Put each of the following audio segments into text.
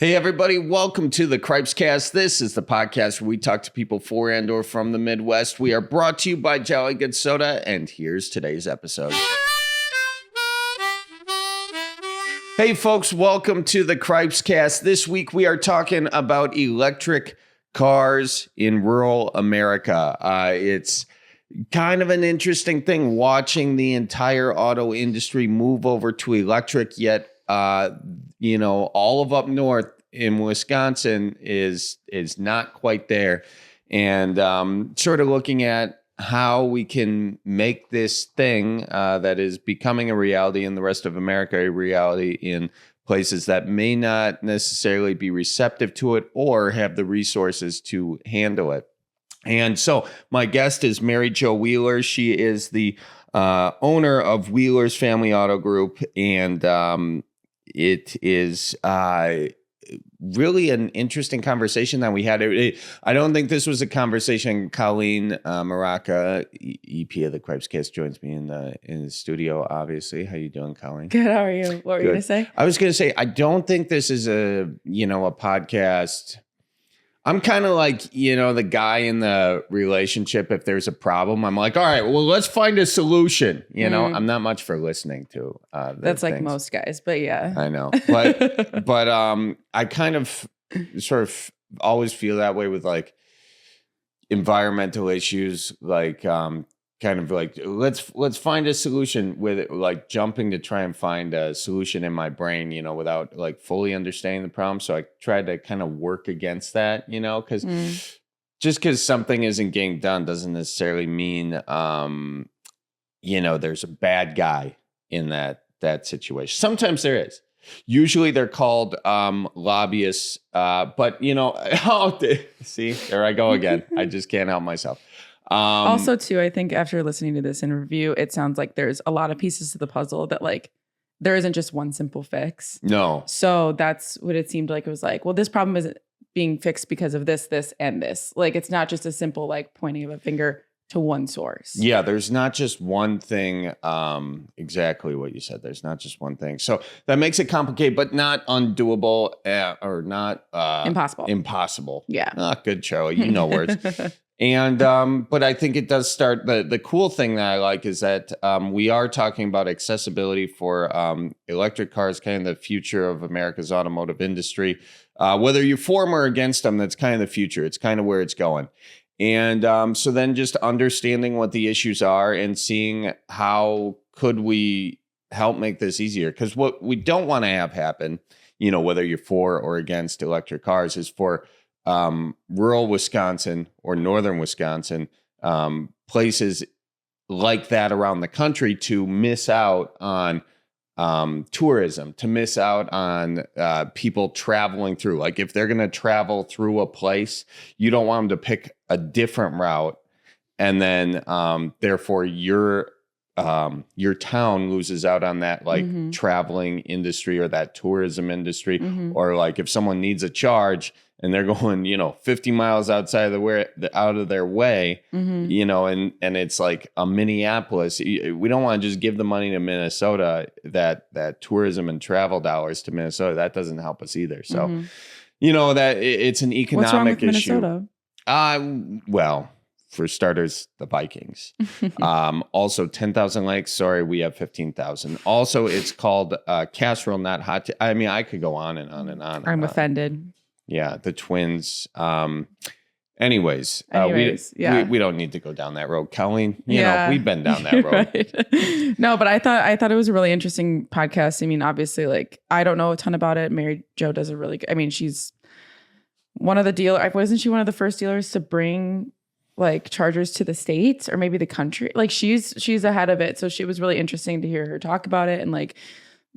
Hey everybody, welcome to the Cripescast. This is the podcast where we talk to people for and or from the Midwest. We are brought to you by Jolly Good Soda, and here's today's episode. Hey folks, welcome to the Cripescast. This week we are talking about electric cars in rural America. It's kind of an interesting thing watching the entire auto industry move over to electric, yet all of up north in Wisconsin is not quite there. And sort of looking at how we can make this thing that is becoming a reality in the rest of America, a reality in places that may not necessarily be receptive to it or have the resources to handle it. And so my guest is Mary Jo Wheeler. She is the owner of Wheeler's Family Auto Group, and it is really an interesting conversation that we had. I don't think this was a conversation. Colleen Maraca, EP of the Cripescast, joins me in the studio, obviously. How you doing, Colleen? Good. How are you? What were you going to say? I was going to say, I don't think this is a podcast. I'm kind of like, the guy in the relationship. If there's a problem, I'm like, all right, well, let's find a solution. I'm not much for listening to. That's like most guys, but yeah. I know. But I kind of sort of always feel that way with like environmental issues, like kind of like let's find a solution with it, like jumping to try and find a solution in my brain, without like fully understanding the problem. So I tried to kind of work against that, because just because something isn't getting done doesn't necessarily mean, there's a bad guy in that situation. Sometimes there is. Usually they're called lobbyists, but see, there I go again. I just can't help myself. Also, too, I think after listening to this interview, it sounds like there's a lot of pieces to the puzzle that like there isn't just one simple fix. No. So that's what it seemed like. It was like, well, this problem isn't being fixed because of this, this, and this. Like, it's not just a simple like pointing of a finger to one source. Yeah, there's not just one thing. Exactly what you said. There's not just one thing. So that makes it complicated, but not undoable or not impossible. Impossible. Yeah. Good, Charlie. You know words. And but I think it does start. The cool thing that I like is that we are talking about accessibility for electric cars, kind of the future of America's automotive industry. Whether you're for or against them, that's kind of the future. It's kind of where it's going. And so then just understanding what the issues are and seeing how could we help make this easier. Because what we don't want to have happen, whether you're for or against electric cars, is for rural Wisconsin or northern Wisconsin, places like that around the country to miss out on tourism, to miss out on people traveling through. Like if they're going to travel through a place, you don't want them to pick a different route, and then therefore your town loses out on that like traveling industry or that tourism industry. Or like if someone needs a charge and they're going, 50 miles outside of out of their way, and it's like a Minneapolis. We don't want to just give the money to Minnesota, that tourism and travel dollars to Minnesota. That doesn't help us either. So, that it's an economic What's wrong with issue. Minnesota? Well, for starters, the Vikings. Also, 10,000 lakes. Sorry, we have 15,000. Also, it's called casserole, not hot. I could go on and on and on. I'm offended. Yeah, the Twins. Anyways, yeah. we don't need to go down that road. Colleen, we've been down that road. Right. No, but I thought it was a really interesting podcast. I mean, obviously, like I don't know a ton about it. Mary Jo does a really good. I mean, she's one of the dealers. Wasn't she one of the first dealers to bring like chargers to the States or maybe the country? Like she's ahead of it. So it was really interesting to hear her talk about it and like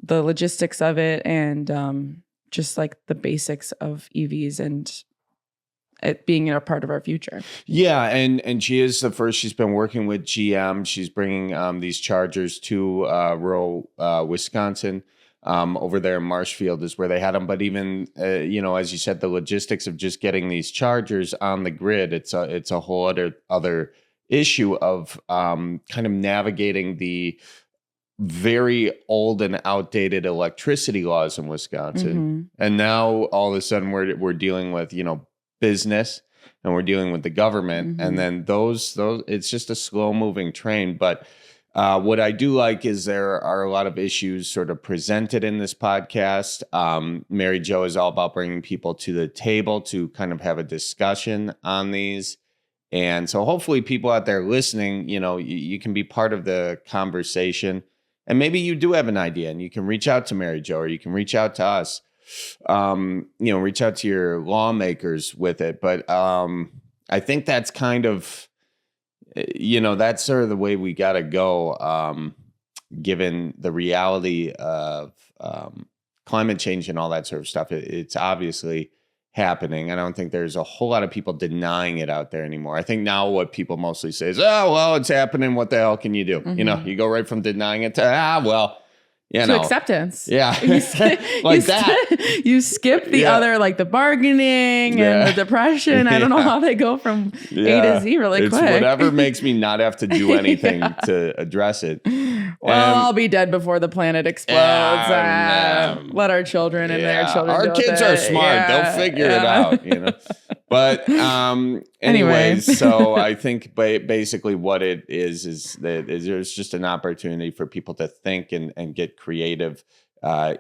the logistics of it and just like the basics of EVs and it being a part of our future. Yeah, and she is the first. She's been working with GM. She's bringing these chargers to rural Wisconsin. Over there in Marshfield is where they had them. But even, as you said, the logistics of just getting these chargers on the grid, it's a whole other issue of kind of navigating the very old and outdated electricity laws in Wisconsin. And now all of a sudden we're dealing with, business, and we're dealing with the government. And then those it's just a slow moving train. But what I do like is there are a lot of issues sort of presented in this podcast. Mary Jo is all about bringing people to the table to kind of have a discussion on these. And so hopefully people out there listening, you can be part of the conversation. And maybe you do have an idea and you can reach out to Mary Jo, or you can reach out to us, reach out to your lawmakers with it. But I think that's kind of, that's sort of the way we got to go, given the reality of climate change and all that sort of stuff. It's obviously happening. I don't think there's a whole lot of people denying it out there anymore. I think now what people mostly say is, oh, well, it's happening. What the hell can you do? You go right from denying it to, to acceptance. Yeah. You skip the other, like the bargaining and the depression. I don't know how they go from A to Z really quick. It's whatever makes me not have to do anything to address it. Well, I'll be dead before the planet explodes. Let our children and their children. Our kids are smart. They'll figure it out, But anyways, so I think basically what it is that there's just an opportunity for people to think and get creative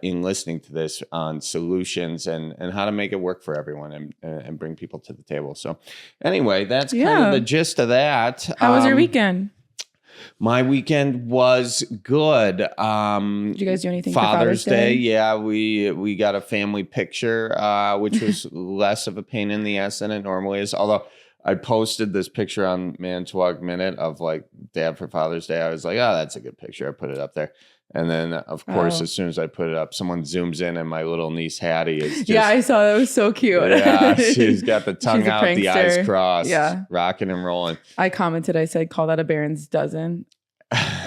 in listening to this on solutions and how to make it work for everyone and bring people to the table. So anyway, that's kind of the gist of that. How was your weekend? My weekend was good. Did you guys do anything Father's for Father's Day? Yeah, we got a family picture, which was less of a pain in the ass than it normally is. Although I posted this picture on Manitowoc Minute of like Dad for Father's Day. I was like, oh, that's a good picture. I put it up there. And then, of course, as soon as I put it up, someone zooms in and my little niece Hattie is just... Yeah, I saw that. It was so cute. Yeah, she's got the tongue out, the eyes crossed, rocking and rolling. I commented, I said, call that a Baron's dozen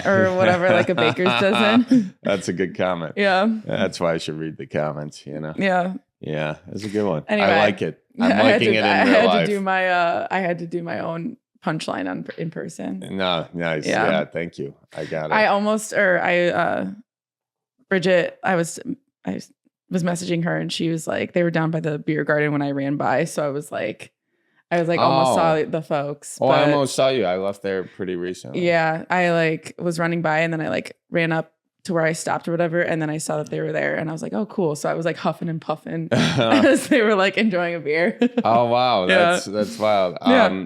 or whatever, like a baker's dozen. That's a good comment. Yeah. That's why I should read the comments, Yeah. Yeah, that's a good one. Anyway, I like it. I'm liking it in real life. I had to do my own punchline in person. No, nice. Yeah, thank you. I got it. Bridget, I was messaging her and she was like, they were down by the beer garden when I ran by. So I was like, almost saw the folks. Oh, I almost saw you. I left there pretty recently. Yeah. I was running by and then I ran up to where I stopped or whatever. And then I saw that they were there and I was like, oh, cool. So I was huffing and puffing as they were enjoying a beer. Oh, wow. That's wild.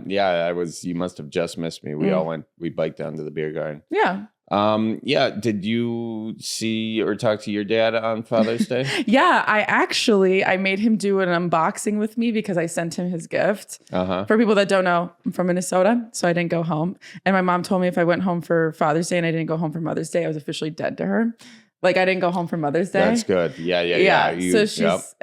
You must have just missed me. We biked down to the beer garden. Yeah. Did you see or talk to your dad on Father's Day? Yeah, I made him do an unboxing with me because I sent him his gift. For people that don't know, I'm from Minnesota, so I didn't go home. And my mom told me if I went home for Father's Day and I didn't go home for Mother's Day, I was officially dead to her. I didn't go home for Mother's Day. That's good. Yeah. So she's,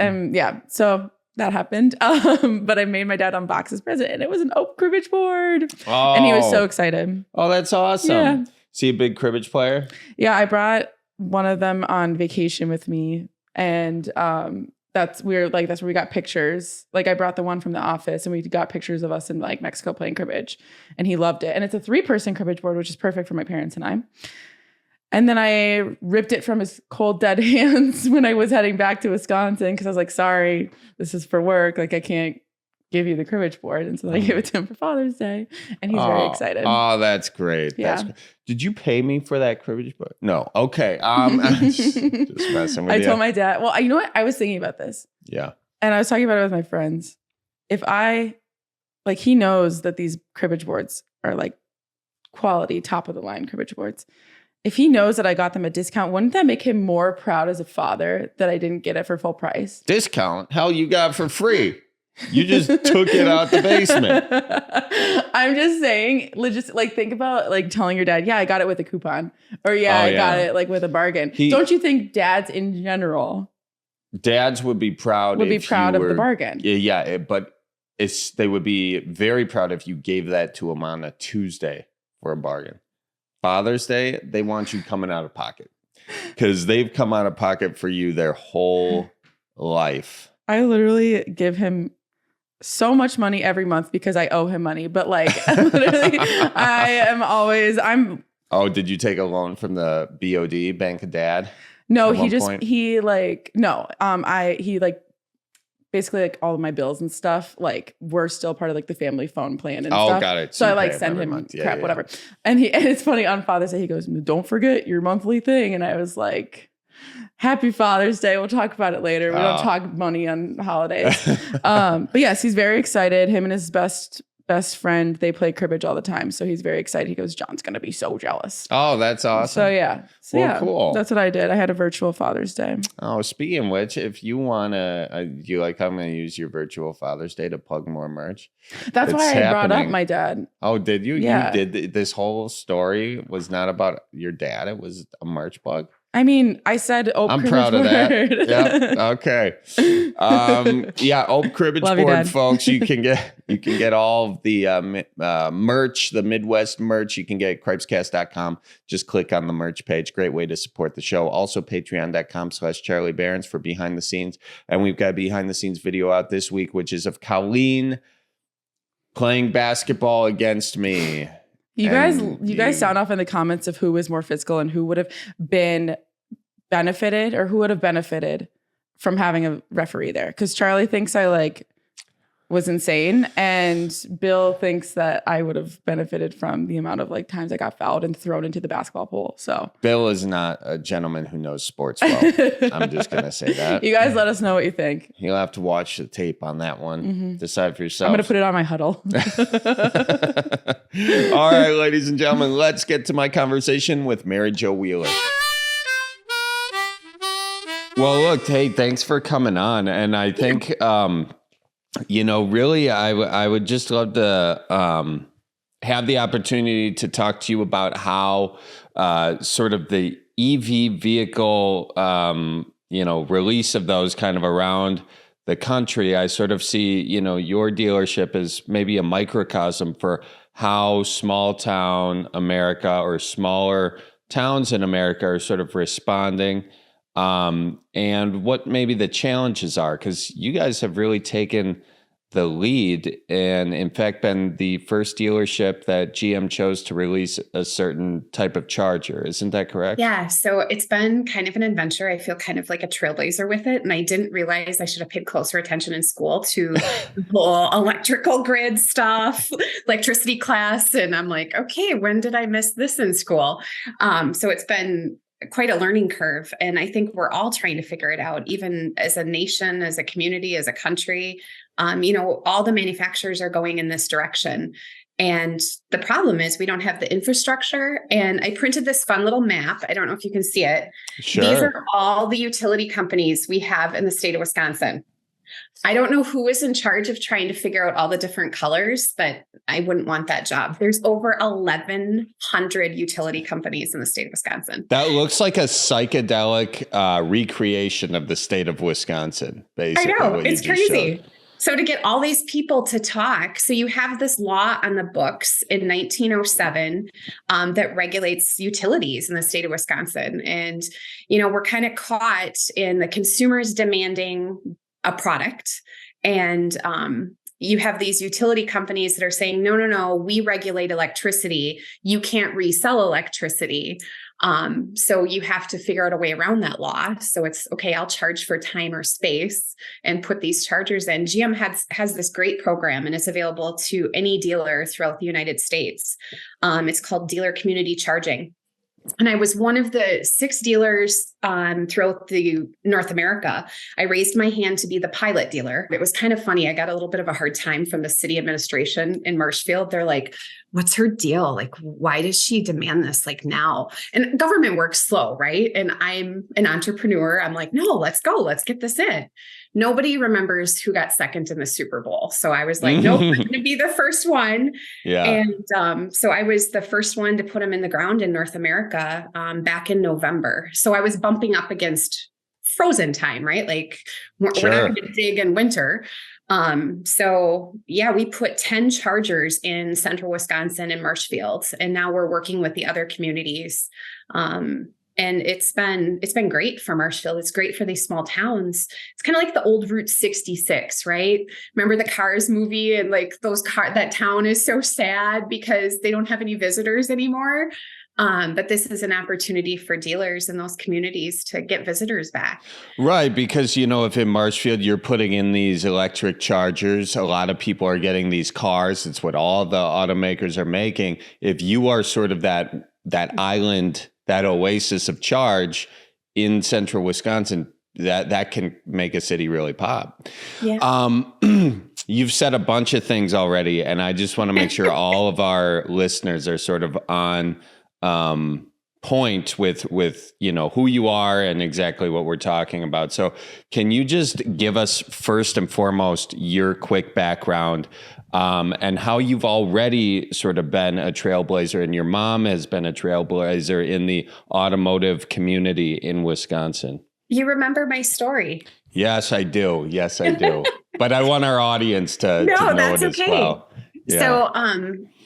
so that happened. But I made my dad unbox his present and it was an oak cribbage board. Oh. And he was so excited. Oh, that's awesome. Yeah. Is he a big cribbage player? Yeah, I brought one of them on vacation with me. And that's where we got pictures. I brought the one from the office and we got pictures of us in Mexico playing cribbage. And he loved it. And it's a 3-person cribbage board, which is perfect for my parents and I. And then I ripped it from his cold, dead hands when I was heading back to Wisconsin because I was like, sorry, this is for work. I can't give you the cribbage board. And so I gave it to him for Father's Day. And he's very excited. Oh, that's great. Yeah. Did you pay me for that cribbage board? No. Okay. Just messing with you. I told my dad, well, you know what? I was thinking about this. Yeah. And I was talking about it with my friends. If he knows that these cribbage boards are quality, top of the line cribbage boards. If he knows that I got them at discount, wouldn't that make him more proud as a father that I didn't get it for full price? Discount? Hell, you got it for free. You just took it out the basement. I'm just saying, think about telling your dad, yeah, I got it with a coupon. Or I got it with a bargain. Don't you think dads in general? Dads would be proud of the bargain. Yeah, but they would be very proud if you gave that to them on a Tuesday for a bargain. Father's Day, they want you coming out of pocket because they've come out of pocket for you their whole life. I literally give him so much money every month because I owe him money. But literally, I'm Oh, did you take a loan from the BOD, Bank of Dad? No, at one point? he basically like all of my bills and stuff, like we're still part of like the family phone plan and stuff. Got it. So you I like pay send every him month. crap, whatever. And it's funny on Father's Day, he goes, "Don't forget your monthly thing." And I was like, "Happy Father's Day. We'll talk about it later. We don't talk money on holidays." But yes, he's very excited. Him and his best friend, they play cribbage all the time. So he's very excited. He goes, "John's going to be so jealous." Oh, that's awesome. So yeah. Cool. That's what I did. I had a virtual Father's Day. Oh, speaking of which, if you want to, you like, I'm going to use your virtual Father's Day to plug more merch. That's why I brought up my dad. Oh, did you? Yeah. You did. This whole story was not about your dad. It was a merch plug. I mean, I said Oak I'm Cribbage proud of that. Board. Yep. Okay. Oak Cribbage Love you, Board, Dad. folks. You can get all of the merch, the Midwest merch. You can get at cripescast.com. Just click on the merch page. Great way to support the show. Also, patreon.com/Charlie Barons for behind the scenes. And we've got a behind the scenes video out this week, which is of Colleen playing basketball against me. You guys sound off in the comments of who was more physical and who would have been benefited or who would have benefited from having a referee there. Because Charlie thinks I was insane, and Bill thinks that I would have benefited from the amount of times I got fouled and thrown into the basketball pool. So Bill is not a gentleman who knows sports well. I'm just gonna say that. You guys let us know what you think. You'll have to watch the tape on that one. Mm-hmm. Decide for yourself. I'm gonna put it on my huddle. All right, ladies and gentlemen, let's get to my conversation with Mary Jo Wheeler. Well, look, hey, thanks for coming on. And I think, really, I would just love to have the opportunity to talk to you about how sort of the EV vehicle, release of those kind of around the country. I sort of see, your dealership as maybe a microcosm for how small town America or smaller towns in America are sort of responding. And what maybe the challenges are, because you guys have really taken the lead and in fact been the first dealership that GM chose to release a certain type of charger. Isn't that correct? Yeah. So it's been kind of an adventure. I feel kind of like a trailblazer with it. And I didn't realize I should have paid closer attention in school to the whole electrical grid stuff, electricity class. And I'm like, okay, when did I miss this in school? So it's been quite a learning curve. And I think we're all trying to figure it out, even as a nation, as a community, as a country. All the manufacturers are going in this direction. And the problem is we don't have the infrastructure. And I printed this fun little map. I don't know if you can see it. Sure. These are all the utility companies we have in the state of Wisconsin. I don't know who is in charge of trying to figure out all the different colors, but I wouldn't want that job. There's over 1,100 utility companies in the state of Wisconsin. That looks like a psychedelic recreation of the state of Wisconsin, basically. I know, it's crazy. So to get all these people to talk, so you have this law on the books in 1907 that regulates utilities in the state of Wisconsin. And, we're kind of caught in the consumers demanding a product. And you have these utility companies that are saying, no, we regulate electricity. You can't resell electricity. So you have to figure out a way around that law. So it's okay, I'll charge for time or space and put these chargers in. GM has this great program and it's available to any dealer throughout the United States. It's called Dealer Community Charging. And I was one of the 6 dealers throughout the North America. I raised my hand to be the pilot dealer. It was kind of funny. I got a little bit of a hard time from the city administration in Marshfield. They're like, what's her deal? Why does she demand this now? And government works slow, right? And I'm an entrepreneur. I'm like, no, let's go. Let's get this in. Nobody remembers who got second in the Super Bowl. So I was like, nope, I'm going to be the first one. Yeah. And so I was the first one to put them in the ground in North America back in November. So I was bumping up against frozen time, right? We're not going to dig in winter. So yeah, we put 10 chargers in central Wisconsin and Marshfield, and now we're working with the other communities. And it's been great for Marshfield. It's great for these small towns. It's kind of like the old Route 66, right? Remember the Cars movie and that town is so sad because they don't have any visitors anymore. But this is an opportunity for dealers in those communities to get visitors back. Right. Because, if in Marshfield you're putting in these electric chargers, a lot of people are getting these cars. It's what all the automakers are making. If you are sort of that island, that oasis of charge in central Wisconsin, that can make a city really pop. Yeah. You've said a bunch of things already, and I just want to make sure all of our listeners are sort of on point with who you are and exactly what we're talking about. So can you just give us first and foremost your quick background and how you've already sort of been a trailblazer, and your mom has been a trailblazer in the automotive community in Wisconsin? You remember my story? Yes, I do. But I want our audience to know it as well. Yeah. So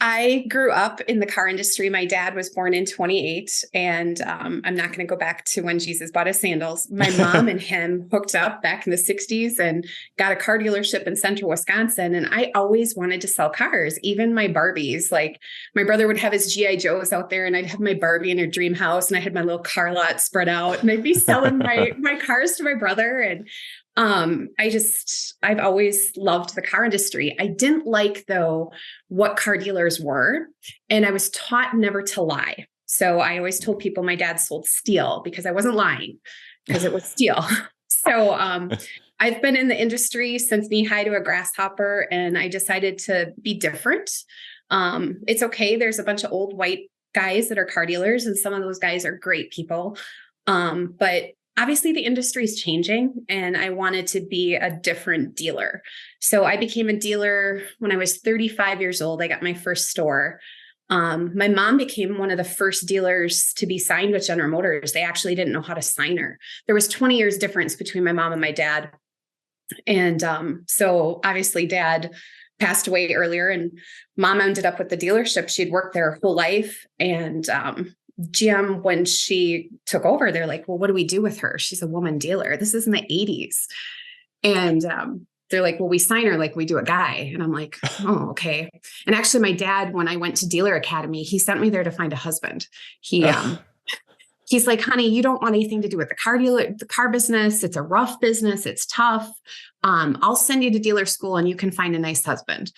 I grew up in the car industry. My dad was born in 28, and I'm not going to go back to when Jesus bought his sandals. My mom and him hooked up back in the 60s and got a car dealership in central Wisconsin. And I always wanted to sell cars, even my Barbies. Like my brother would have his G.I. Joes out there, and I'd have my Barbie in her dream house, and I had my little car lot spread out, and I'd be selling my cars to my brother. And I've always loved the car industry. I didn't like, though, what car dealers were. And I was taught never to lie. So I always told people my dad sold steel, because I wasn't lying, because it was steel. So I've been in the industry since knee high to a grasshopper, and I decided to be different. It's okay. There's a bunch of old white guys that are car dealers, and some of those guys are great people. But obviously the industry is changing, and I wanted to be a different dealer. So I became a dealer when I was 35 years old. I got my first store. My mom became one of the first dealers to be signed with General Motors. They actually didn't know how to sign her. There was 20 years difference between my mom and my dad. And so obviously dad passed away earlier, and mom ended up with the dealership. She'd worked there her whole life. And GM, when she took over, they're like, well, what do we do with her? She's a woman dealer. This is in the 80s. And they're like, well, we sign her like we do a guy. And I'm like, oh, okay. And actually my dad, when I went to Dealer Academy, he sent me there to find a husband. He's like, honey, you don't want anything to do with the car business. It's a rough business. It's tough. I'll send you to dealer school and you can find a nice husband.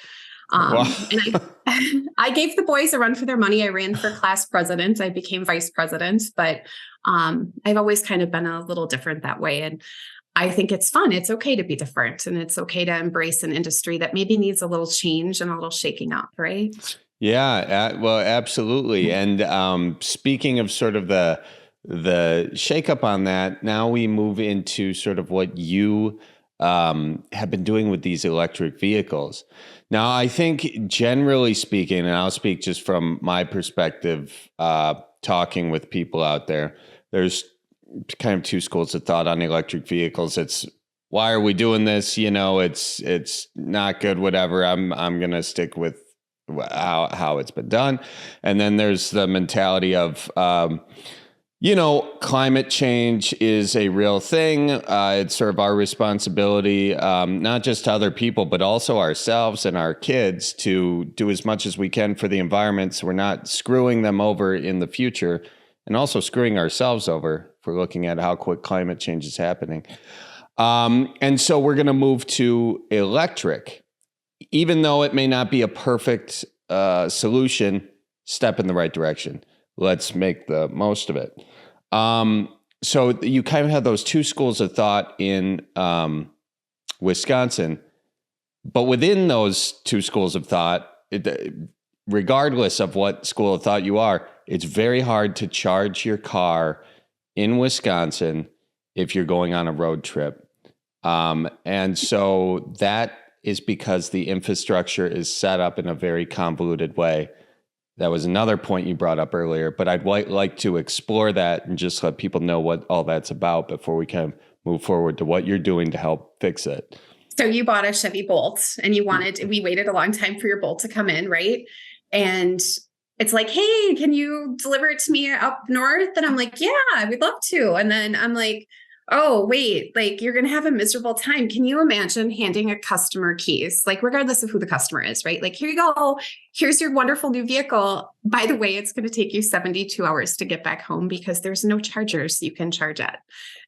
And I gave the boys a run for their money. I ran for class president. I became vice president, but I've always kind of been a little different that way. And I think it's fun. It's okay to be different, and it's okay to embrace an industry that maybe needs a little change and a little shaking up, right? Yeah, well, absolutely. And speaking of sort of the shakeup on that, now we move into sort of what you have been doing with these electric vehicles. Now, I think generally speaking, and I'll speak just from my perspective, talking with people out there, there's kind of two schools of thought on electric vehicles. It's, why are we doing this? It's not good, whatever. I'm going to stick with how it's been done. And then there's the mentality of, climate change is a real thing. It's sort of our responsibility, not just to other people, but also ourselves and our kids to do as much as we can for the environment, so we're not screwing them over in the future, and also screwing ourselves over if we're looking at how quick climate change is happening. And so we're going to move to electric, even though it may not be a perfect solution, step in the right direction. Let's make the most of it. So you kind of have those two schools of thought in Wisconsin, but within those two schools of thought, regardless of what school of thought you are, it's very hard to charge your car in Wisconsin if you're going on a road trip. And so that is because the infrastructure is set up in a very convoluted way. That was another point you brought up earlier, but I'd like to explore that and just let people know what all that's about before we can move forward to what you're doing to help fix it. So you bought a Chevy Bolt, and we waited a long time for your Bolt to come in, right? And it's like, hey, can you deliver it to me up north? And I'm like, yeah, we'd love to. And then I'm like, oh, wait, like you're going to have a miserable time. Can you imagine handing a customer keys, like regardless of who the customer is, right? Like, here you go. Here's your wonderful new vehicle. By the way, it's going to take you 72 hours to get back home because there's no chargers you can charge at.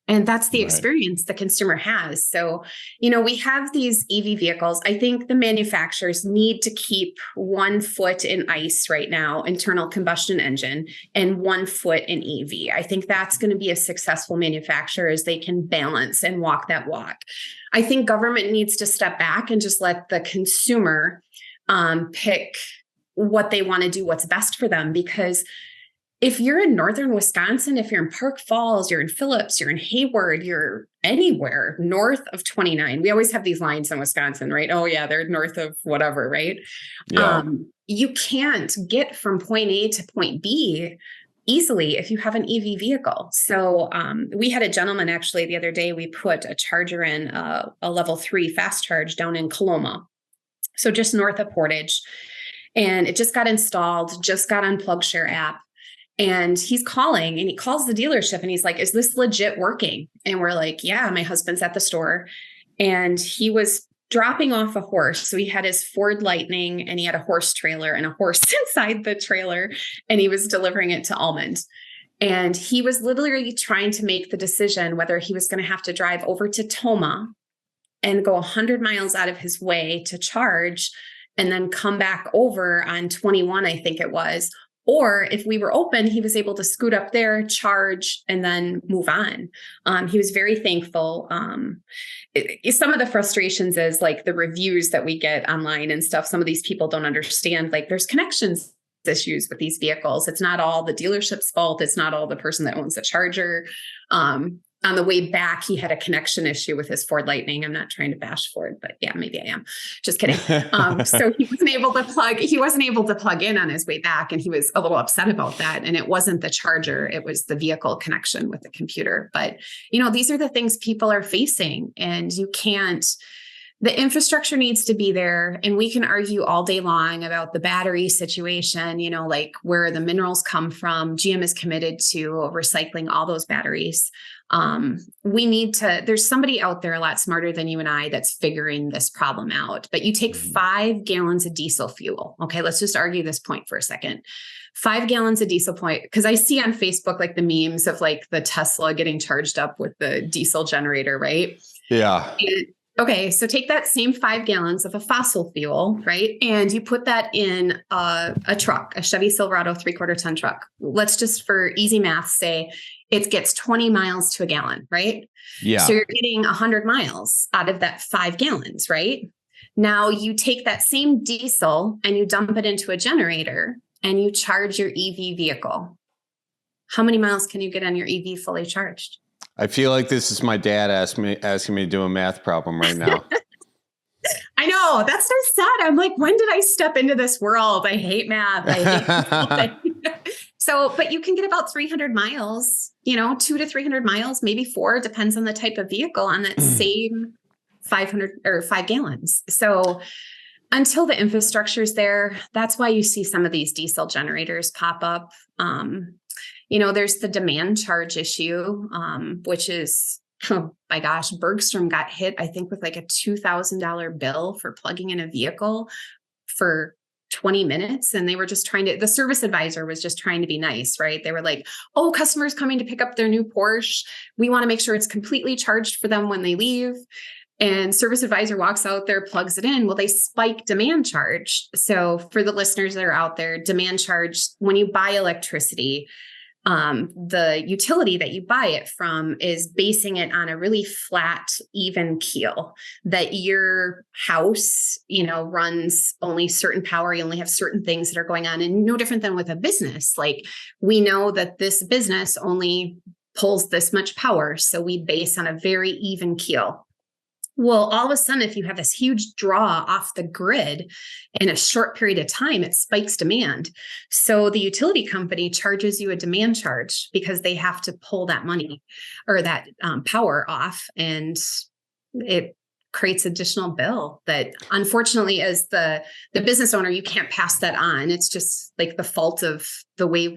And that's the experience the consumer has. So, we have these EV vehicles. I think the manufacturers need to keep 1 foot in ICE right now, internal combustion engine, and 1 foot in EV. I think that's going to be a successful manufacturer as they can balance and walk that walk. I think government needs to step back and just let the consumer pick what they want to do, what's best for them. Because if you're in northern Wisconsin, if you're in Park Falls, you're in Phillips, you're in Hayward, you're anywhere north of 29. We always have these lines in Wisconsin, right? Oh yeah, they're north of whatever, right? Yeah. You can't get from point A to point B easily if you have an EV vehicle. So we had a gentleman actually the other day, we put a charger in a level 3 fast charge down in Coloma. So just north of Portage. And it just got installed, just got on PlugShare app. And he's calling and he calls the dealership and he's like, is this legit working? And we're like, yeah, my husband's at the store. And he was dropping off a horse. So he had his Ford Lightning and he had a horse trailer and a horse inside the trailer. And he was delivering it to Almond. And he was literally trying to make the decision whether he was going to have to drive over to Toma and go 100 miles out of his way to charge and then come back over on 21, I think it was. Or if we were open, he was able to scoot up there, charge, and then move on. He was very thankful. Some of the frustrations is like the reviews that we get online and stuff. Some of these people don't understand, like there's connections issues with these vehicles. It's not all the dealership's fault. It's not all the person that owns the charger. On the way back, he had a connection issue with his Ford Lightning. I'm not trying to bash Ford, but yeah, maybe I am. Just kidding. So he wasn't able to plug in on his way back. And he was a little upset about that. And it wasn't the charger. It was the vehicle connection with the computer. But, these are the things people are facing, and the infrastructure needs to be there. And we can argue all day long about the battery situation, like where the minerals come from. GM is committed to recycling all those batteries. There's somebody out there a lot smarter than you and I that's figuring this problem out. But you take 5 gallons of diesel fuel. Okay, let's just argue this point for a second. 5 gallons of diesel point, because I see on Facebook like the memes of like the Tesla getting charged up with the diesel generator, right? Yeah. Okay, so take that same 5 gallons of a fossil fuel, right? And you put that in a truck, a Chevy Silverado 3/4 ton truck. Let's just, for easy math, say it gets 20 miles to a gallon, right? Yeah. So you're getting 100 miles out of that 5 gallons, right? Now you take that same diesel and you dump it into a generator and you charge your EV vehicle. How many miles can you get on your EV fully charged? I feel like this is my dad asking me to do a math problem right now. I know. That's so sad. I'm like, when did I step into this world? I hate math. I hate but you can get about 300 miles, 2 to 300 miles, maybe 4, depends on the type of vehicle, on that same 500 or 5 gallons. So until the infrastructure is there, that's why you see some of these diesel generators pop up. There's the demand charge issue, which is, oh my gosh, Bergstrom got hit, I think, with like a $2,000 bill for plugging in a vehicle for 20 minutes. And they were just the service advisor was just trying to be nice, right? They were like, oh, customers coming to pick up their new Porsche. We want to make sure it's completely charged for them when they leave. And service advisor walks out there, plugs it in. Well, they spike demand charge. So for the listeners that are out there, demand charge, when you buy electricity, the utility that you buy it from is basing it on a really flat, even keel, that your house, runs only certain power. You only have certain things that are going on, and no different than with a business. Like, we know that this business only pulls this much power. So we base on a very even keel. Well, all of a sudden, if you have this huge draw off the grid in a short period of time, it spikes demand. So the utility company charges you a demand charge because they have to pull that money or that power off, and it creates additional bill that, unfortunately, as the business owner, you can't pass that on. It's just like the fault of the way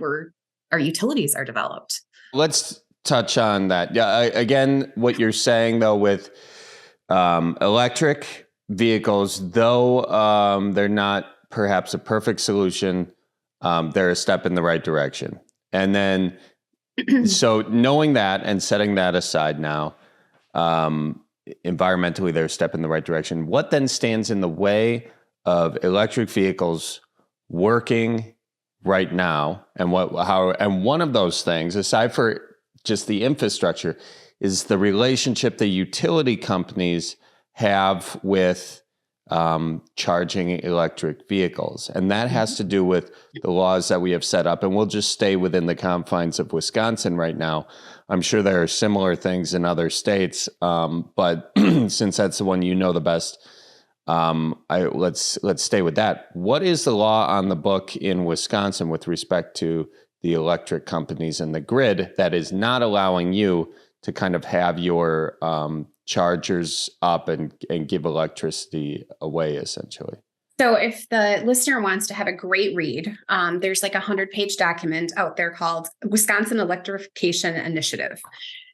our utilities are developed. Let's touch on that. Yeah. Again, what you're saying though with electric vehicles, though they're not perhaps a perfect solution, they're a step in the right direction. And then, so knowing that and setting that aside now, environmentally, they're a step in the right direction. What then stands in the way of electric vehicles working right now? And one of those things, aside for just the infrastructure, is the relationship the utility companies have with charging electric vehicles. And that has to do with the laws that we have set up. And we'll just stay within the confines of Wisconsin right now. I'm sure there are similar things in other states, but since that's the one you know the best, let's stay with that. What is the law on the book in Wisconsin with respect to the electric companies and the grid that is not allowing you to kind of have your chargers up and give electricity away, essentially? So if the listener wants to have a great read, there's like a 100-page document out there called Wisconsin Electrification Initiative.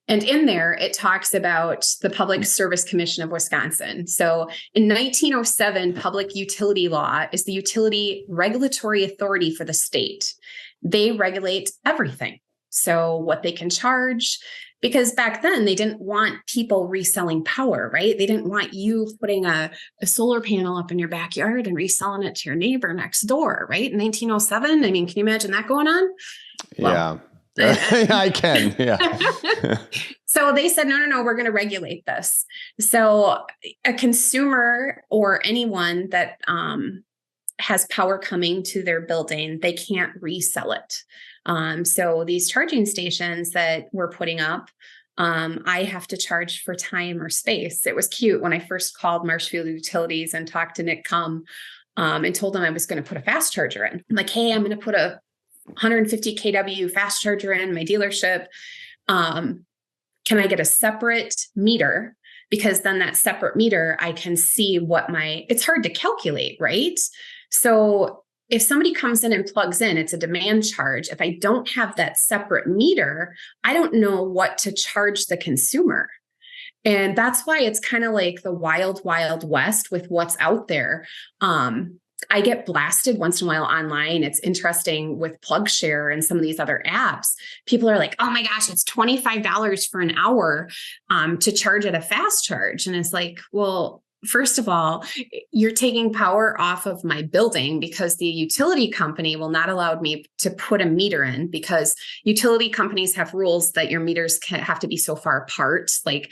And in there, it talks about the Public Service Commission of Wisconsin. So in 1907, public utility law is the utility regulatory authority for the state. They regulate everything. So what they can charge, because back then they didn't want people reselling power, right? They didn't want you putting a solar panel up in your backyard and reselling it to your neighbor next door, right? In 1907, I mean, can you imagine that going on? Well, yeah, I can. Yeah. So they said, no, we're going to regulate this. So a consumer or anyone that has power coming to their building, they can't resell it. So these charging stations that we're putting up, I have to charge for time or space. It was cute when I first called Marshfield Utilities and talked to Nick Cum and told him I was going to put a fast charger in. I'm like, hey, I'm going to put a 150 kW fast charger in my dealership. Can I get a separate meter? Because then that separate meter, I can see it's hard to calculate, right? So if somebody comes in and plugs in, it's a demand charge. If I don't have that separate meter, I don't know what to charge the consumer. And that's why it's kind of like the wild, wild west with what's out there. I get blasted once in a while online. It's interesting with PlugShare and some of these other apps. People are like, oh my gosh, it's $25 for an hour to charge at a fast charge. And it's like, well, first of all, you're taking power off of my building because the utility company will not allow me to put a meter in, because utility companies have rules that your meters have to be so far apart. Like,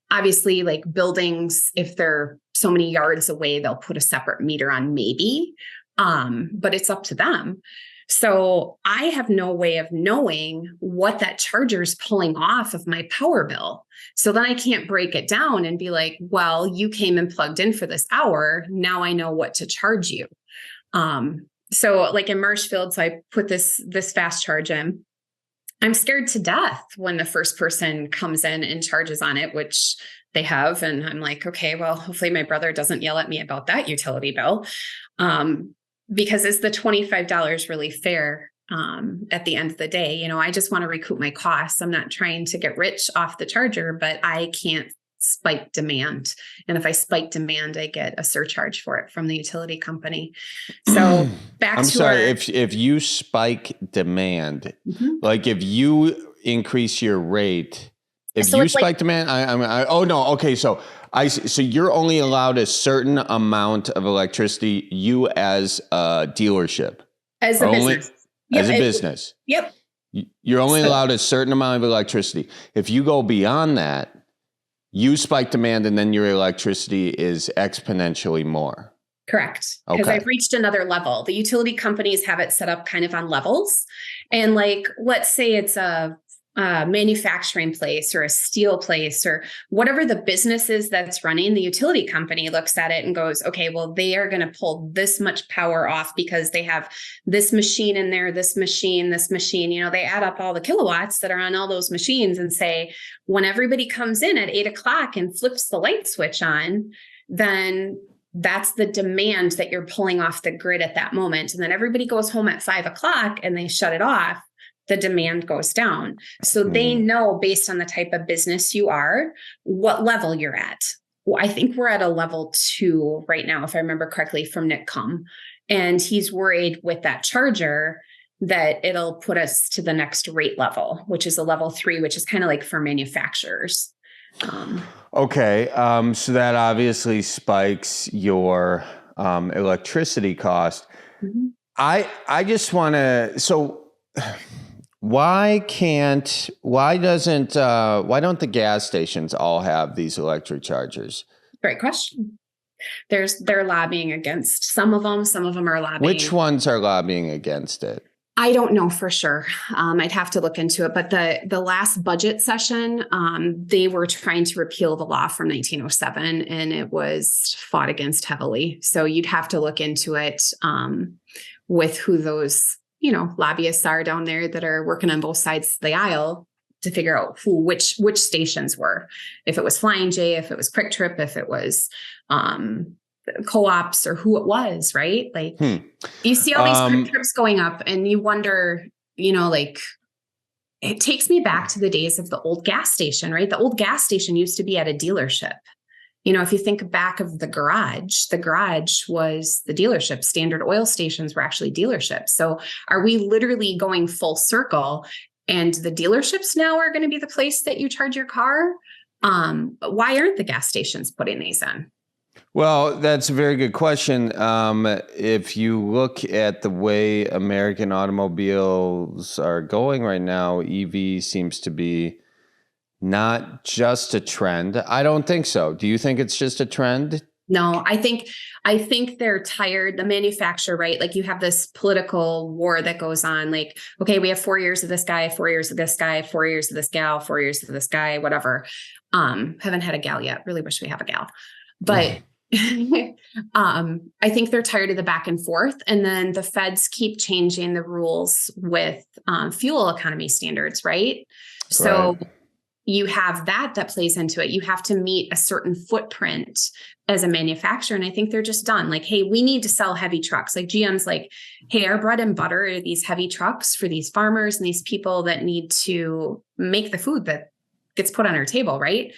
obviously, like buildings, if they're so many yards away, they'll put a separate meter on maybe, but it's up to them. So I have no way of knowing what that charger is pulling off of my power bill. So then I can't break it down and be like, well, you came and plugged in for this hour. Now I know what to charge you. So like in Marshfield, so I put this fast charge in. I'm scared to death when the first person comes in and charges on it, which they have. And I'm like, okay, well, hopefully my brother doesn't yell at me about that utility bill. Because is the $25 really fair at the end of the day? You know, I just want to recoup my costs. I'm not trying to get rich off the charger, but I can't spike demand. And if I spike demand, I get a surcharge for it from the utility company. So I'm sorry, if you spike demand, like if you increase your rate, if you spike demand, so you're only allowed a certain amount of electricity, you as a dealership. As a business. As a business. Yep. You're only allowed a certain amount of electricity. If you go beyond that, you spike demand and then your electricity is exponentially more. Correct. Because I've reached another level. The utility companies have it set up kind of on levels. And like, let's say it's a manufacturing place or a steel place or whatever the business is that's running, the utility company looks at it and goes, okay, well, they are going to pull this much power off because they have this machine in there, this machine, you know, they add up all the kilowatts that are on all those machines and say, when everybody comes in at 8:00 and flips the light switch on, then that's the demand that you're pulling off the grid at that moment. And then everybody goes home at 5:00 and they shut it off. the demand goes down. So they know, based on the type of business you are, what level you're at. Well, I think we're at a level 2 right now, if I remember correctly, from Nick Cum. And he's worried with that charger that it'll put us to the next rate level, which is a level 3, which is kind of like for manufacturers. Okay. So that obviously spikes your electricity cost. Mm-hmm. I just want to, so why don't the gas stations all have these electric chargers? Great question. They're lobbying against some of them are lobbying. Which ones are lobbying against it? I don't know for sure. I'd have to look into it. But the last budget session, they were trying to repeal the law from 1907, and it was fought against heavily. So you'd have to look into it with who those, lobbyists are down there that are working on both sides of the aisle to figure out which stations were. If it was Flying J, if it was Quick Trip, if it was co-ops, or who it was, right? Like you see all these Quick Trips going up and you wonder, it takes me back to the days of the old gas station, right? The old gas station used to be at a dealership. If you think back of the garage was the dealership. Standard oil stations were actually dealerships. So are we literally going full circle, and the dealerships now are going to be the place that you charge your car? Why aren't the gas stations putting these in? Well, that's a very good question. If you look at the way American automobiles are going right now, EV seems to be not just a trend. I don't think so. Do you think it's just a trend? No, I think they're tired. The manufacturer, right? Like you have this political war that goes on. Like, okay, we have 4 years of this guy, 4 years of this guy, 4 years of this gal, 4 years of this guy, whatever. Haven't had a gal yet. Really wish we have a gal, but I think they're tired of the back and forth. And then the feds keep changing the rules with fuel economy standards, right? So you have that plays into it. You have to meet a certain footprint as a manufacturer. And I think they're just done. Like, hey, we need to sell heavy trucks. Like GM's like, hey, our bread and butter are these heavy trucks for these farmers and these people that need to make the food that gets put on our table, right?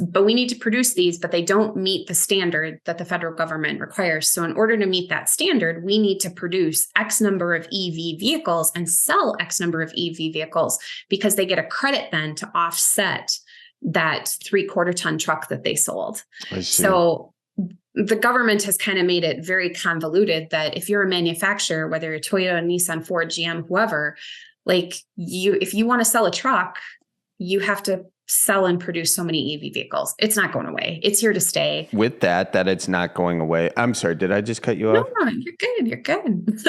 But we need to produce these, but they don't meet the standard that the federal government requires. So in order to meet that standard, we need to produce X number of EV vehicles and sell X number of EV vehicles, because they get a credit then to offset that 3/4 ton truck that they sold. So the government has kind of made it very convoluted that if you're a manufacturer, whether you're Toyota, Nissan, Ford, GM, whoever, like if you want to sell a truck, you have to sell and produce so many EV vehicles. It's not going away. It's here to stay. With that it's not going away. I'm sorry, did I just cut you off? No, you're good. You're good.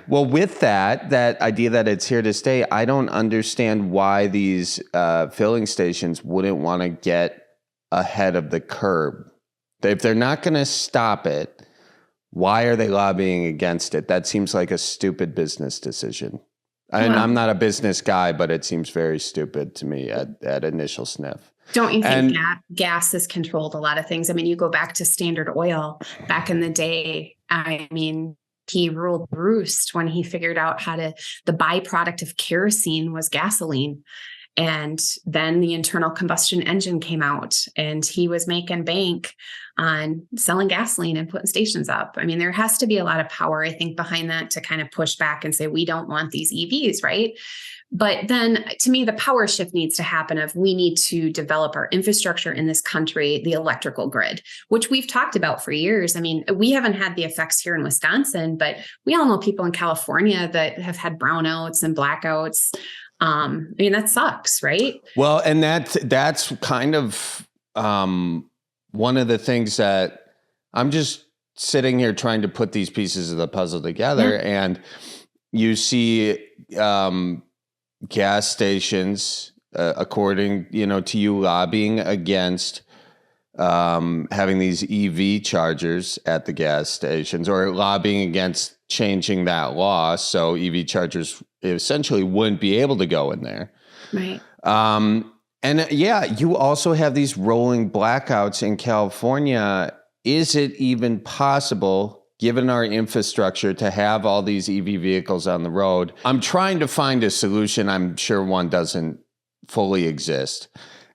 Well, with that idea that it's here to stay, I don't understand why these filling stations wouldn't want to get ahead of the curb. If they're not going to stop it, why are they lobbying against it? That seems like a stupid business decision. And I'm not a business guy, but it seems very stupid to me at initial sniff. Don't you think gas has controlled a lot of things? I mean, you go back to Standard Oil back in the day. I mean, he ruled roost when he figured out the byproduct of kerosene was gasoline. And then the internal combustion engine came out, and he was making bank on selling gasoline and putting stations up. I mean, there has to be a lot of power, I think, behind that to kind of push back and say, we don't want these EVs, right? But then to me, the power shift needs to happen of we need to develop our infrastructure in this country, the electrical grid, which we've talked about for years. I mean, we haven't had the effects here in Wisconsin, but we all know people in California that have had brownouts and blackouts. I mean, that sucks, right? Well, and that's kind of one of the things that I'm just sitting here trying to put these pieces of the puzzle together, and you see gas stations, according to you, lobbying against having these EV chargers at the gas stations, or lobbying against changing that law so EV chargers essentially wouldn't be able to go in there. Right. And you also have these rolling blackouts in California. Is it even possible given our infrastructure, to have all these EV vehicles on the road. I'm trying to find a solution. I'm sure one doesn't fully exist.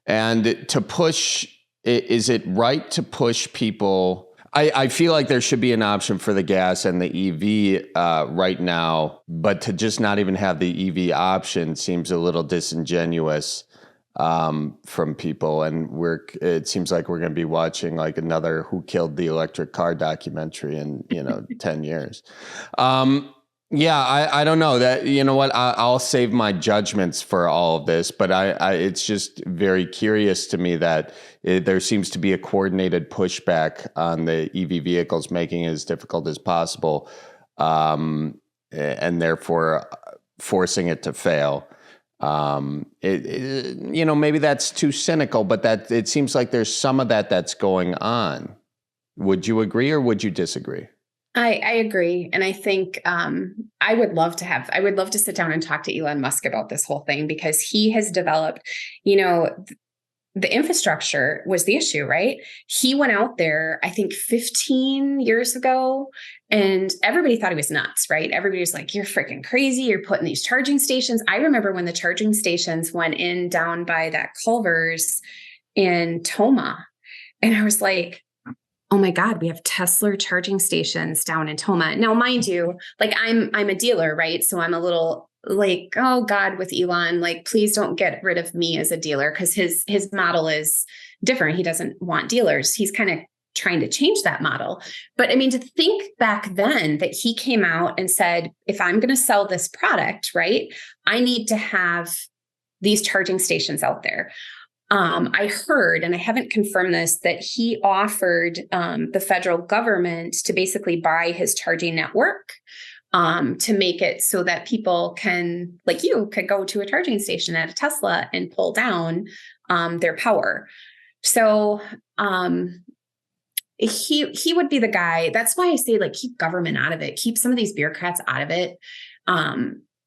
And to push, is it right to push people? I feel like there should be an option for the gas and the EV right now, but to just not even have the EV option seems a little disingenuous from people. And it seems like we're going to be watching like another Who Killed the Electric Car documentary in, 10 years. I don't know that, you know what, I'll save my judgments for all of this, but it's just very curious to me that there seems to be a coordinated pushback on the EV vehicles, making it as difficult as possible, and therefore forcing it to fail. Maybe that's too cynical, but that it seems like there's some of that's going on. Would you agree or would you disagree? I agree. And I think I would love to sit down and talk to Elon Musk about this whole thing, because he has developed, the infrastructure was the issue, right? He went out there, I think 15 years ago, and everybody thought he was nuts, right? Everybody was like, you're freaking crazy. You're putting these charging stations. I remember when the charging stations went in down by that Culver's in Toma. And I was like, oh my God, we have Tesla charging stations down in Toma. Now, mind you, like I'm a dealer, right? So I'm a little like, oh God, with Elon, like, please don't get rid of me as a dealer, because his model is different. He doesn't want dealers. He's kind of trying to change that model. But I mean, to think back then that he came out and said, if I'm going to sell this product, right, I need to have these charging stations out there. I heard, and I haven't confirmed this, that he offered the federal government to basically buy his charging network to make it so that people can, like you, could go to a charging station at a Tesla and pull down their power. So he would be the guy. That's why I say, like, keep government out of it. Keep some of these bureaucrats out of it.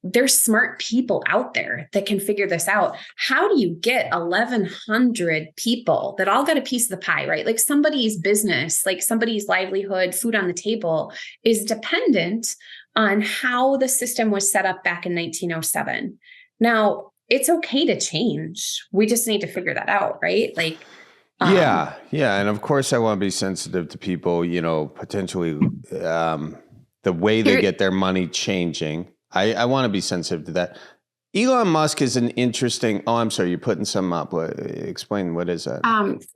There's smart people out there that can figure this out. How do you get 1,100 people that all got a piece of the pie, right? Like somebody's business, like somebody's livelihood, food on the table is dependent on how the system was set up back in 1907. Now, it's okay to change. We just need to figure that out, right? Like, yeah. And of course I want to be sensitive to people, potentially the way they get their money changing. I want to be sensitive to that. Elon Musk is an interesting. Oh, I'm sorry. You're putting some up. Explain, what is that?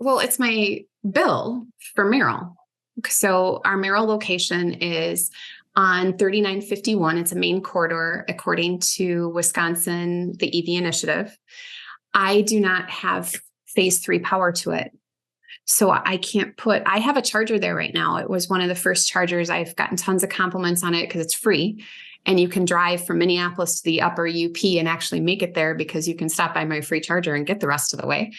Well, it's my bill for Merrill. So our Merrill location is on 3951. It's a main corridor, according to Wisconsin, the EV initiative. I do not have phase 3 power to it. So I have a charger there right now. It was one of the first chargers. I've gotten tons of compliments on it because it's free. And you can drive from Minneapolis to the upper UP and actually make it there, because you can stop by my free charger and get the rest of the way.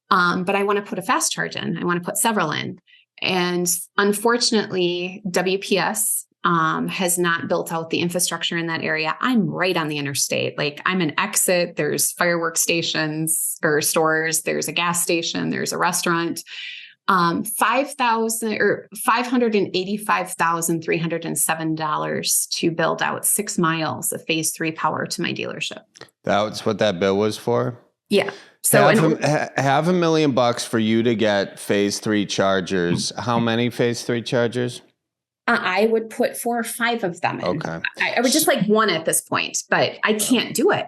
But I want to put a fast charge in. I want to put several in. And unfortunately, WPS has not built out the infrastructure in that area. I'm right on the interstate. Like, I'm an exit. There's fireworks stations or stores. There's a gas station. There's a restaurant. $585,307 to build out 6 miles of phase 3 power to my dealership. That's what that bill was for? Yeah. So $500,000 for you to get phase 3 chargers. How many phase 3 chargers? I would put 4 or 5 of them in. Okay. I would just like one at this point, but I can't do it.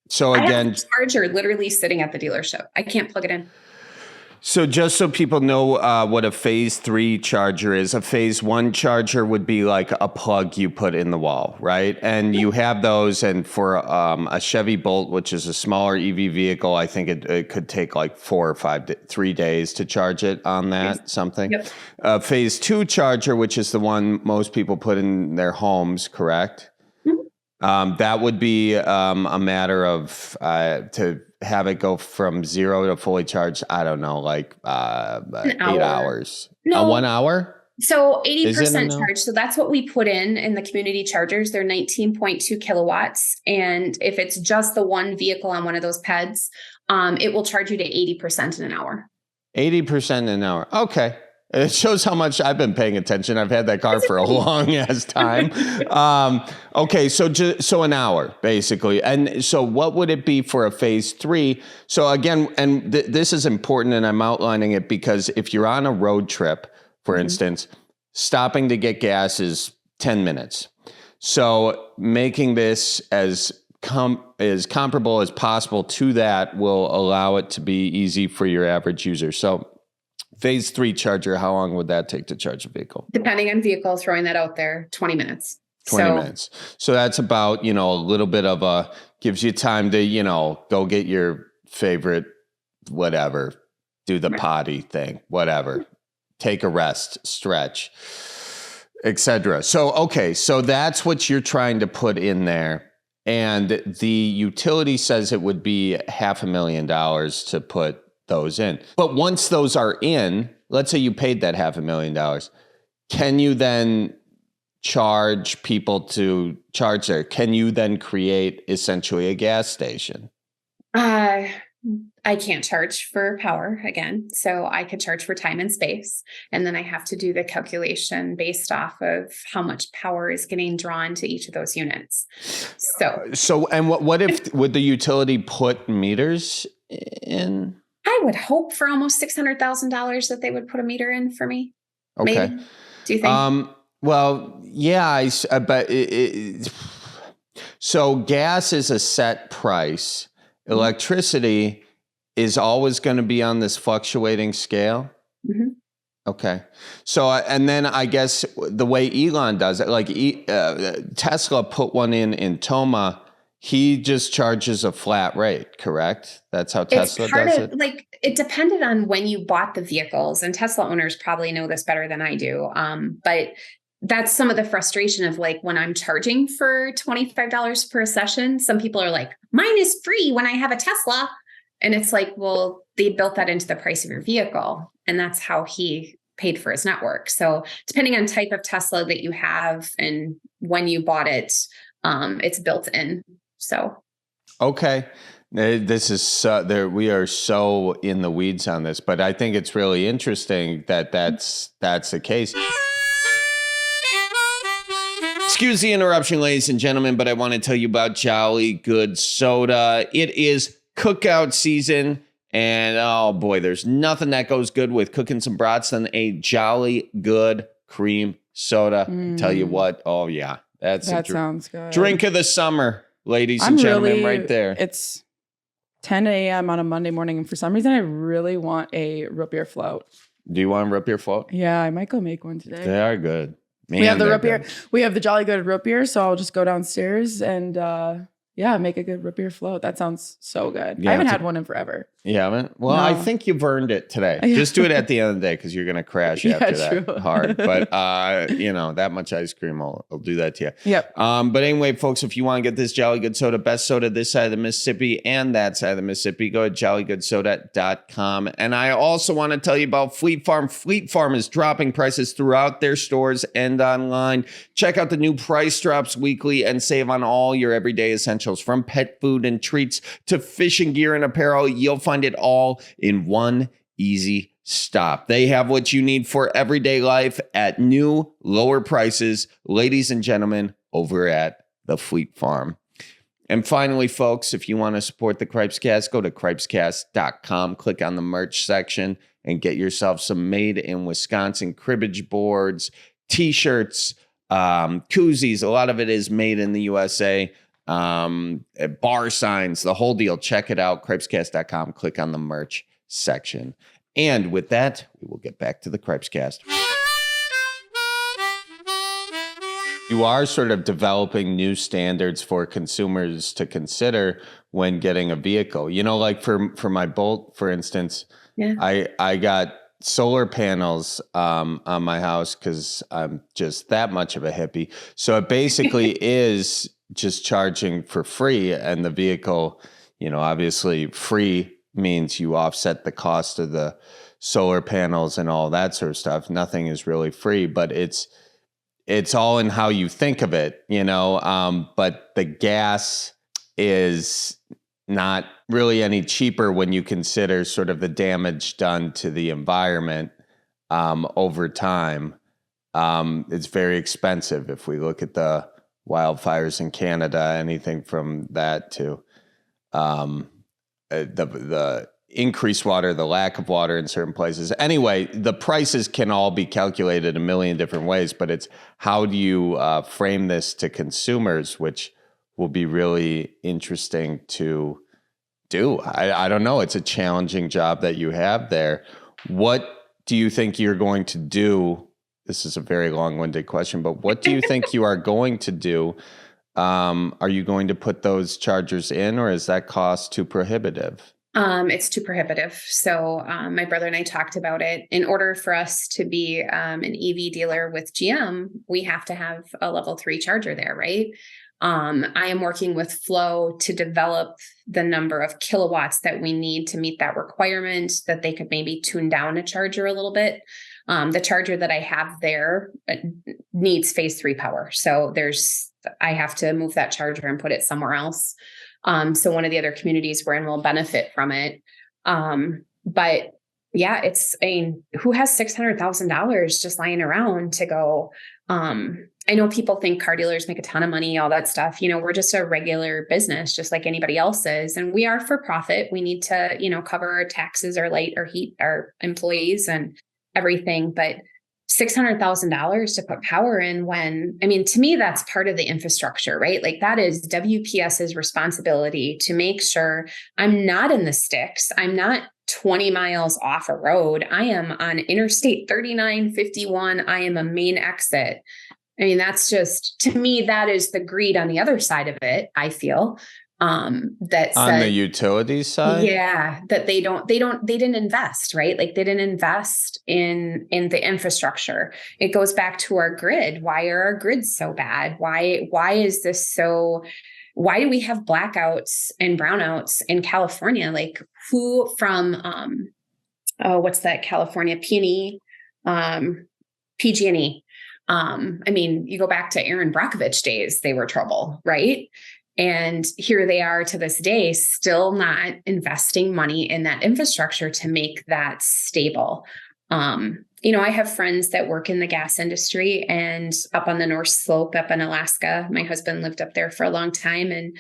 So again, I have a charger literally sitting at the dealership. I can't plug it in. So just so people know what a phase 3 charger is, a phase 1 charger would be like a plug you put in the wall, right? And you have those, and for a Chevy Bolt, which is a smaller EV vehicle, I think it could take like 3 days to charge it on that, something. Yep. Phase 2 charger, which is the one most people put in their homes, correct? Mm-hmm. That would be a matter of to have it go from 0 to fully charged, I don't know, like 8 hours. No. 1 hour? So 80% charge. So that's what we put in the community chargers. They're 19.2 kilowatts. And if it's just the one vehicle on one of those PEDs, it will charge you to 80% in an hour. 80% in an hour. Okay. It shows how much I've been paying attention. I've had that car for a long ass time. Okay, so an hour basically. And so what would it be for a phase 3? So again, and this is important, and I'm outlining it because if you're on a road trip, for instance, stopping to get gas is 10 minutes. So making this as comparable as possible to that will allow it to be easy for your average user. So phase 3 charger, how long would that take to charge a vehicle? Depending on vehicle, throwing that out there, 20 minutes. 20 minutes. So that's about, a little bit of gives you time to, go get your favorite, whatever, do the potty thing, whatever, take a rest, stretch, etc. So, okay. So that's what you're trying to put in there. And the utility says it would be $500,000 to put those in. But once those are in, let's say you paid that $500,000, can you then charge people to charge there? Can you then create essentially a gas station? I can't charge for power again. So I could charge for time and space. And then I have to do the calculation based off of how much power is getting drawn to each of those units. And what if, would the utility put meters in? I would hope for almost $600,000 that they would put a meter in for me. Okay. Maybe. Do you think? Well, yeah, but so gas is a set price. Electricity is always going to be on this fluctuating scale. Mm-hmm. Okay. So, and then I guess the way Elon does it, like Tesla put one in Toma, he just charges a flat rate, correct? That's how Tesla does it? Like, it depended on when you bought the vehicles, and Tesla owners probably know this better than I do. But that's some of the frustration of like when I'm charging for $25 per session, some people are like, mine is free when I have a Tesla. And it's like, well, they built that into the price of your vehicle. And that's how he paid for his network. So depending on type of Tesla that you have and when you bought it, it's built in. So. Okay. This is we are so in the weeds on this, but I think it's really interesting that that's the case. Excuse the interruption, ladies and gentlemen, but I want to tell you about Jolly Good Soda. It is cookout season, and oh boy, there's nothing that goes good with cooking some brats than a Jolly Good cream soda. Tell you what, oh yeah, that sounds good. Drink of the summer, ladies and gentlemen, right there. It's 10 a.m. on a Monday morning, and for some reason, I really want a root beer float. Do you want a root beer float? Yeah, I might go make one today. They are good. Man, we have the root beer. We have the Jolly Good root beer, so I'll just go downstairs and make a good root beer float. That sounds so good. Yeah, I haven't had one in forever. You haven't? Well, no. I think you've earned it today. Just do it at the end of the day because you're going to crash after that hard. But, that much ice cream will do that to you. Yep. But anyway, folks, if you want to get this Jolly Good Soda, best soda this side of the Mississippi and that side of the Mississippi, go to jollygoodsoda.com. And I also want to tell you about Fleet Farm. Fleet Farm is dropping prices throughout their stores and online. Check out the new price drops weekly and save on all your everyday essentials, from pet food and treats to fishing gear and apparel. You'll find it all in one easy stop. They have what you need for everyday life at new, lower prices, ladies and gentlemen, over at the Fleet Farm. And finally, folks, if you want to support the Cripescast, go to cripescast.com, click on the merch section, and get yourself some made in Wisconsin cribbage boards, t-shirts, koozies. A lot of it is made in the USA. Bar signs, the whole deal. Check it out, cripescast.com. Click on the merch section. And with that, we will get back to the Cripescast. You are sort of developing new standards for consumers to consider when getting a vehicle. Like for my Bolt, for instance, I got solar panels on my house because I'm just that much of a hippie. So it basically is just charging for free, and the vehicle, obviously free means you offset the cost of the solar panels and all that sort of stuff. Nothing is really free, but it's all in how you think of it, but the gas is not really any cheaper when you consider sort of the damage done to the environment over time. It's very expensive. If we look at the wildfires in Canada, anything from that to the increased water, the lack of water in certain places. Anyway, the prices can all be calculated a million different ways, but it's how do you frame this to consumers, which will be really interesting to do. I don't know. It's a challenging job that you have there. What do you think you're going to do? This is a very long-winded question, but what do you think you are going to do? Are you going to put those chargers in, or is that cost too prohibitive? It's too prohibitive. So my brother and I talked about it. In order for us to be an EV dealer with GM, we have to have a level 3 charger there, right? I am working with Flow to develop the number of kilowatts that we need to meet that requirement, that they could maybe tune down a charger a little bit. The charger that I have there needs phase 3 power. So I have to move that charger and put it somewhere else. So one of the other communities we're in will benefit from it. But yeah, who has $600,000 just lying around to go? I know people think car dealers make a ton of money, all that stuff. We're just a regular business, just like anybody else is. And we are for profit. We need to, cover our taxes, our light, our heat, our employees and everything. But $600,000 to put power in to me, that's part of the infrastructure, right? Like that is WPS's responsibility to make sure I'm not in the sticks. I'm not 20 miles off a road. I am on Interstate 3951. I am a main exit. That's just, to me, that is the greed on the other side of it, I feel. That on the utilities side, that they didn't invest, right? Like they didn't invest in the infrastructure. It goes back to our grid. Why are our grids so bad? Why is this so? Why do we have blackouts and brownouts in California? Like who from what's that California PG&E? PG&E. You go back to Aaron Brockovich days, they were trouble, right? And here they are to this day, still not investing money in that infrastructure to make that stable. I have friends that work in the gas industry and up on the North Slope up in Alaska. My husband lived up there for a long time, and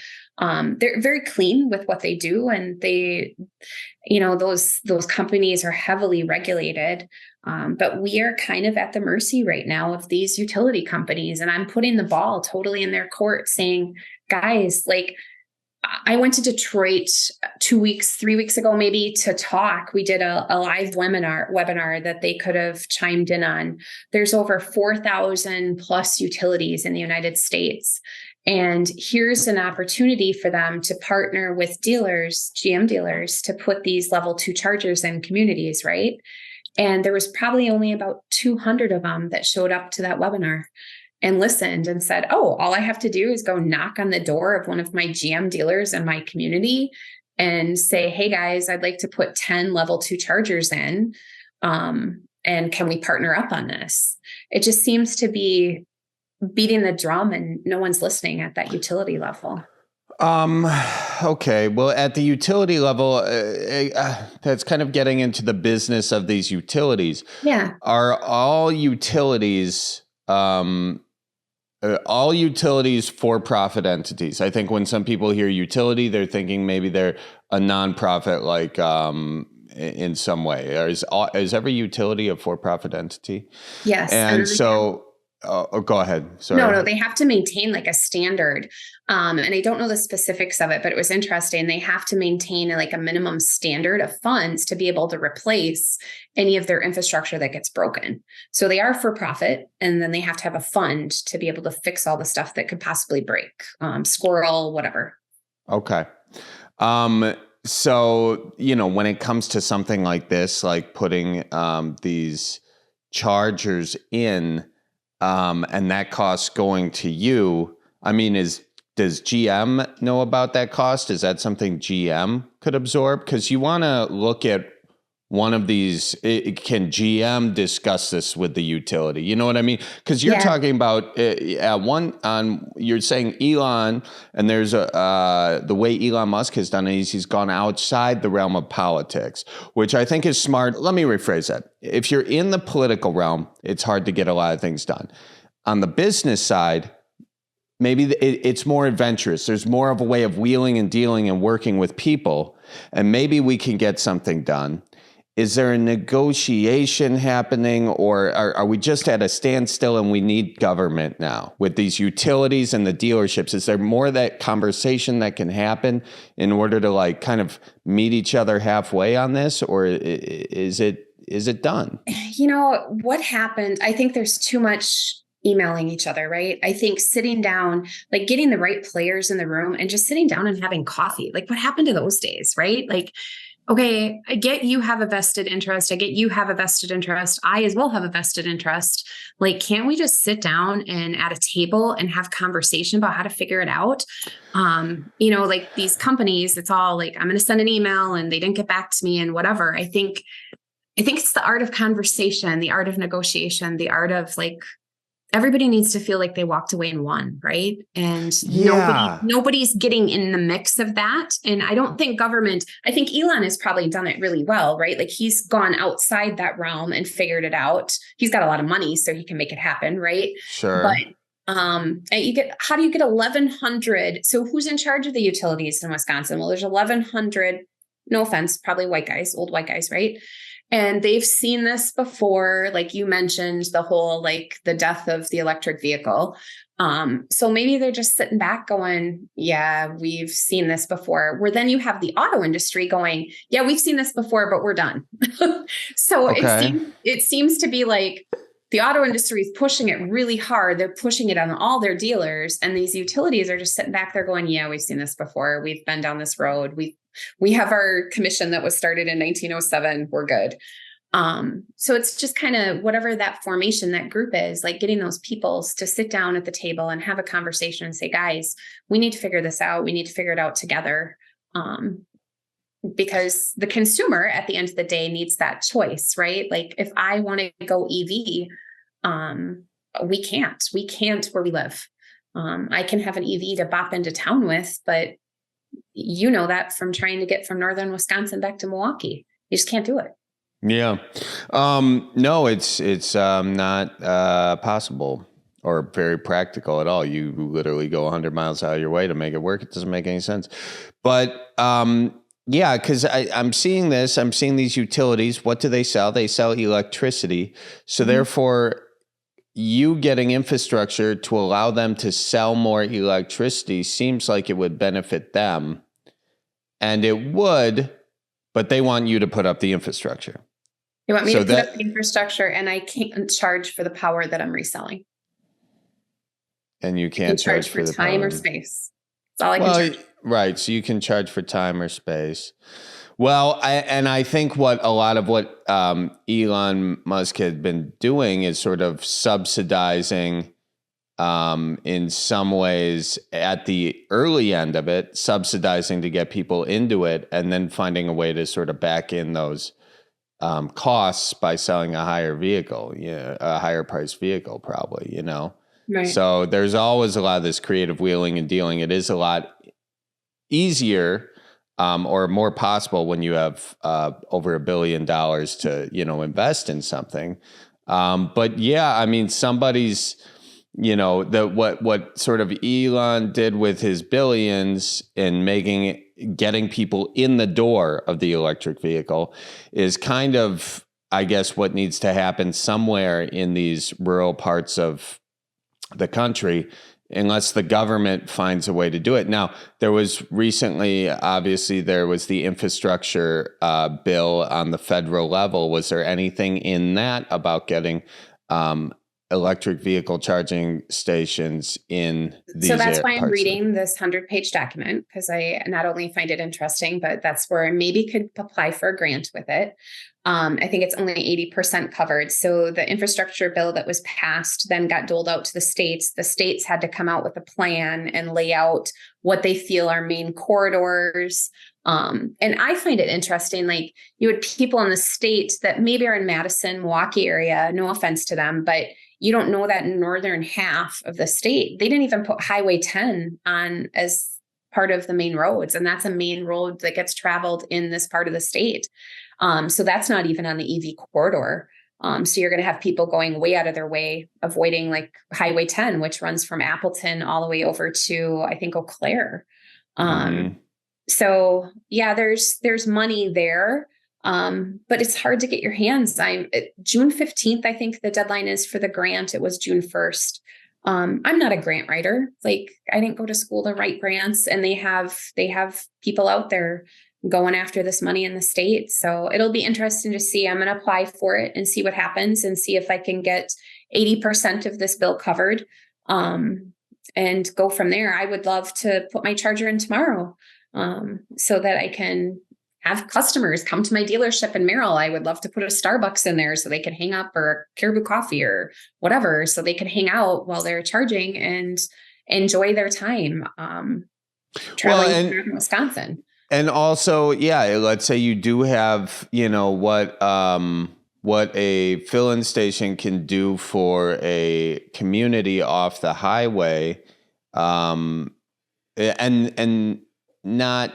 they're very clean with what they do. And they, those companies are heavily regulated. But we are kind of at the mercy right now of these utility companies. And I'm putting the ball totally in their court saying, guys, like I went to Detroit 3 weeks ago, maybe to talk. We did a live webinar that they could have chimed in on. There's over 4,000 plus utilities in the United States. And here's an opportunity for them to partner with dealers, GM dealers, to put these level 2 chargers in communities, right? And there was probably only about 200 of them that showed up to that webinar and listened and said, oh, all I have to do is go knock on the door of one of my GM dealers in my community and say, hey guys, I'd like to put 10 level 2 chargers in. And can we partner up on this? It just seems to be beating the drum and no one's listening at that utility level. Okay. Well, at the utility level, that's kind of getting into the business of these utilities. Yeah. Are all utilities for-profit entities? I think when some people hear utility, they're thinking maybe they're a nonprofit, like in some way. Or is every utility a for-profit entity? Yes. And so. Go ahead. Sorry. No, they have to maintain like a standard. And I don't know the specifics of it, but it was interesting. They have to maintain like a minimum standard of funds to be able to replace any of their infrastructure that gets broken. So they are for profit, and then they have to have a fund to be able to fix all the stuff that could possibly break, squirrel, whatever. Okay. So, when it comes to something like this, like putting these chargers in, and that cost going to you, does GM know about that cost? Is that something GM could absorb? Because you want to look at one of these, can GM discuss this with the utility? You know what I mean? Because you're talking about you're saying Elon, and there's the way Elon Musk has done it is he's gone outside the realm of politics, which I think is smart. Let me rephrase that. If you're in the political realm, it's hard to get a lot of things done. On the business side, maybe it's more adventurous. There's more of a way of wheeling and dealing and working with people, and maybe we can get something done. Is there a negotiation happening, or are we just at a standstill and we need government now with these utilities and the dealerships? Is there more of that conversation that can happen in order to like kind of meet each other halfway on this, or is it done? You know, what happened? I think there's too much emailing each other, right? I think sitting down, like getting the right players in the room and just sitting down and having coffee. Like what happened to those days, right? Like, okay, I get you have a vested interest. I get you have a vested interest. I as well have a vested interest. Like, can't we just sit down and at a table and have conversation about how to figure it out? You know, like these companies, it's all like, I'm going to send an email and they didn't get back to me and whatever. I think it's the art of conversation, the art of negotiation, the art of like, everybody needs to feel like they walked away and won, right? And nobody's getting in the mix of that. And I don't think I think Elon has probably done it really well, right? Like he's gone outside that realm and figured it out. He's got a lot of money, so he can make it happen, right? Sure. But how do you get 1,100? So who's in charge of the utilities in Wisconsin? Well, there's 1,100, no offense, probably white guys, old white guys, right? And they've seen this before, like you mentioned, the whole, like the death of the electric vehicle. So maybe they're just sitting back going, yeah, we've seen this before. Where then you have the auto industry going, yeah, we've seen this before, but we're done. So it seems to be like the auto industry is pushing it really hard. They're pushing it on all their dealers. And these utilities are just sitting back there going, yeah, we've seen this before. We've been down this road. We have our commission that was started in 1907. We're good. So it's just kind of whatever that formation, that group is, like getting those peoples to sit down at the table and have a conversation and say, guys, we need to figure this out. We need to figure it out together. Because the consumer at the end of the day needs that choice, right? Like if I want to go EV, we can't where we live. I can have an EV to bop into town with, but you know that from trying to get from northern Wisconsin back to Milwaukee, you just can't do it. Yeah. No, it's not possible or very practical at all. You literally go 100 miles out of your way to make it work. It doesn't make any sense. But yeah, because I'm seeing these utilities. What do they sell? They sell electricity. So therefore, you getting infrastructure to allow them to sell more electricity seems like it would benefit them. And it would, but they want you to put up the infrastructure. They want me to put up the infrastructure, and I can't charge for the power that I'm reselling. And you can't charge for the time or space. That's all I can charge. Right. So you can charge for time or space. Well, I think a lot of what Elon Musk had been doing is sort of subsidizing, in some ways at the early end of it, subsidizing to get people into it, and then finding a way to sort of back in those costs by selling a higher vehicle, a higher priced vehicle, probably, you know. Right. So there's always a lot of this creative wheeling and dealing. It is a lot easier or more possible when you have over $1 billion to, invest in something. But yeah, I mean, somebody's, what sort of Elon did with his billions and getting people in the door of the electric vehicle is kind of, I guess, what needs to happen somewhere in these rural parts of the country, unless the government finds a way to do it. Now, there was recently, obviously, there was the infrastructure bill on the federal level. Was there anything in that about getting electric vehicle charging stations in these So that's why I'm reading this 100-page document, because I not only find it interesting, but that's where I maybe could apply for a grant with it. I think it's only 80% covered. So the infrastructure bill that was passed then got doled out to the states. The states had to come out with a plan and lay out what they feel are main corridors, And I find it interesting, like you had people in the state that maybe are in Madison, Milwaukee area, no offense to them, but you don't know that northern half of the state, they didn't even put Highway 10 on as part of the main roads. And that's a main road that gets traveled in this part of the state. So that's not even on the EV corridor. So you're going to have people going way out of their way, avoiding like Highway 10, which runs from Appleton all the way over to, I think, Eau Claire. So yeah, there's money there. But it's hard to get your hands. June 15th, I think the deadline is for the grant. It was June 1st. I'm not a grant writer. Like I didn't go to school to write grants, and they have people out there going after this money in the state. So it'll be interesting to see. I'm going to apply for it and see what happens and see if I can get 80% of this bill covered, and go from there. I would love to put my charger in tomorrow, so that I can have customers come to my dealership in Merrill. I would love to put a Starbucks in there so they can hang up, or a Caribou Coffee or whatever, so they can hang out while they're charging and enjoy their time traveling through Wisconsin. And also, yeah, let's say you do have, what a fill-in station can do for a community off the highway, and not,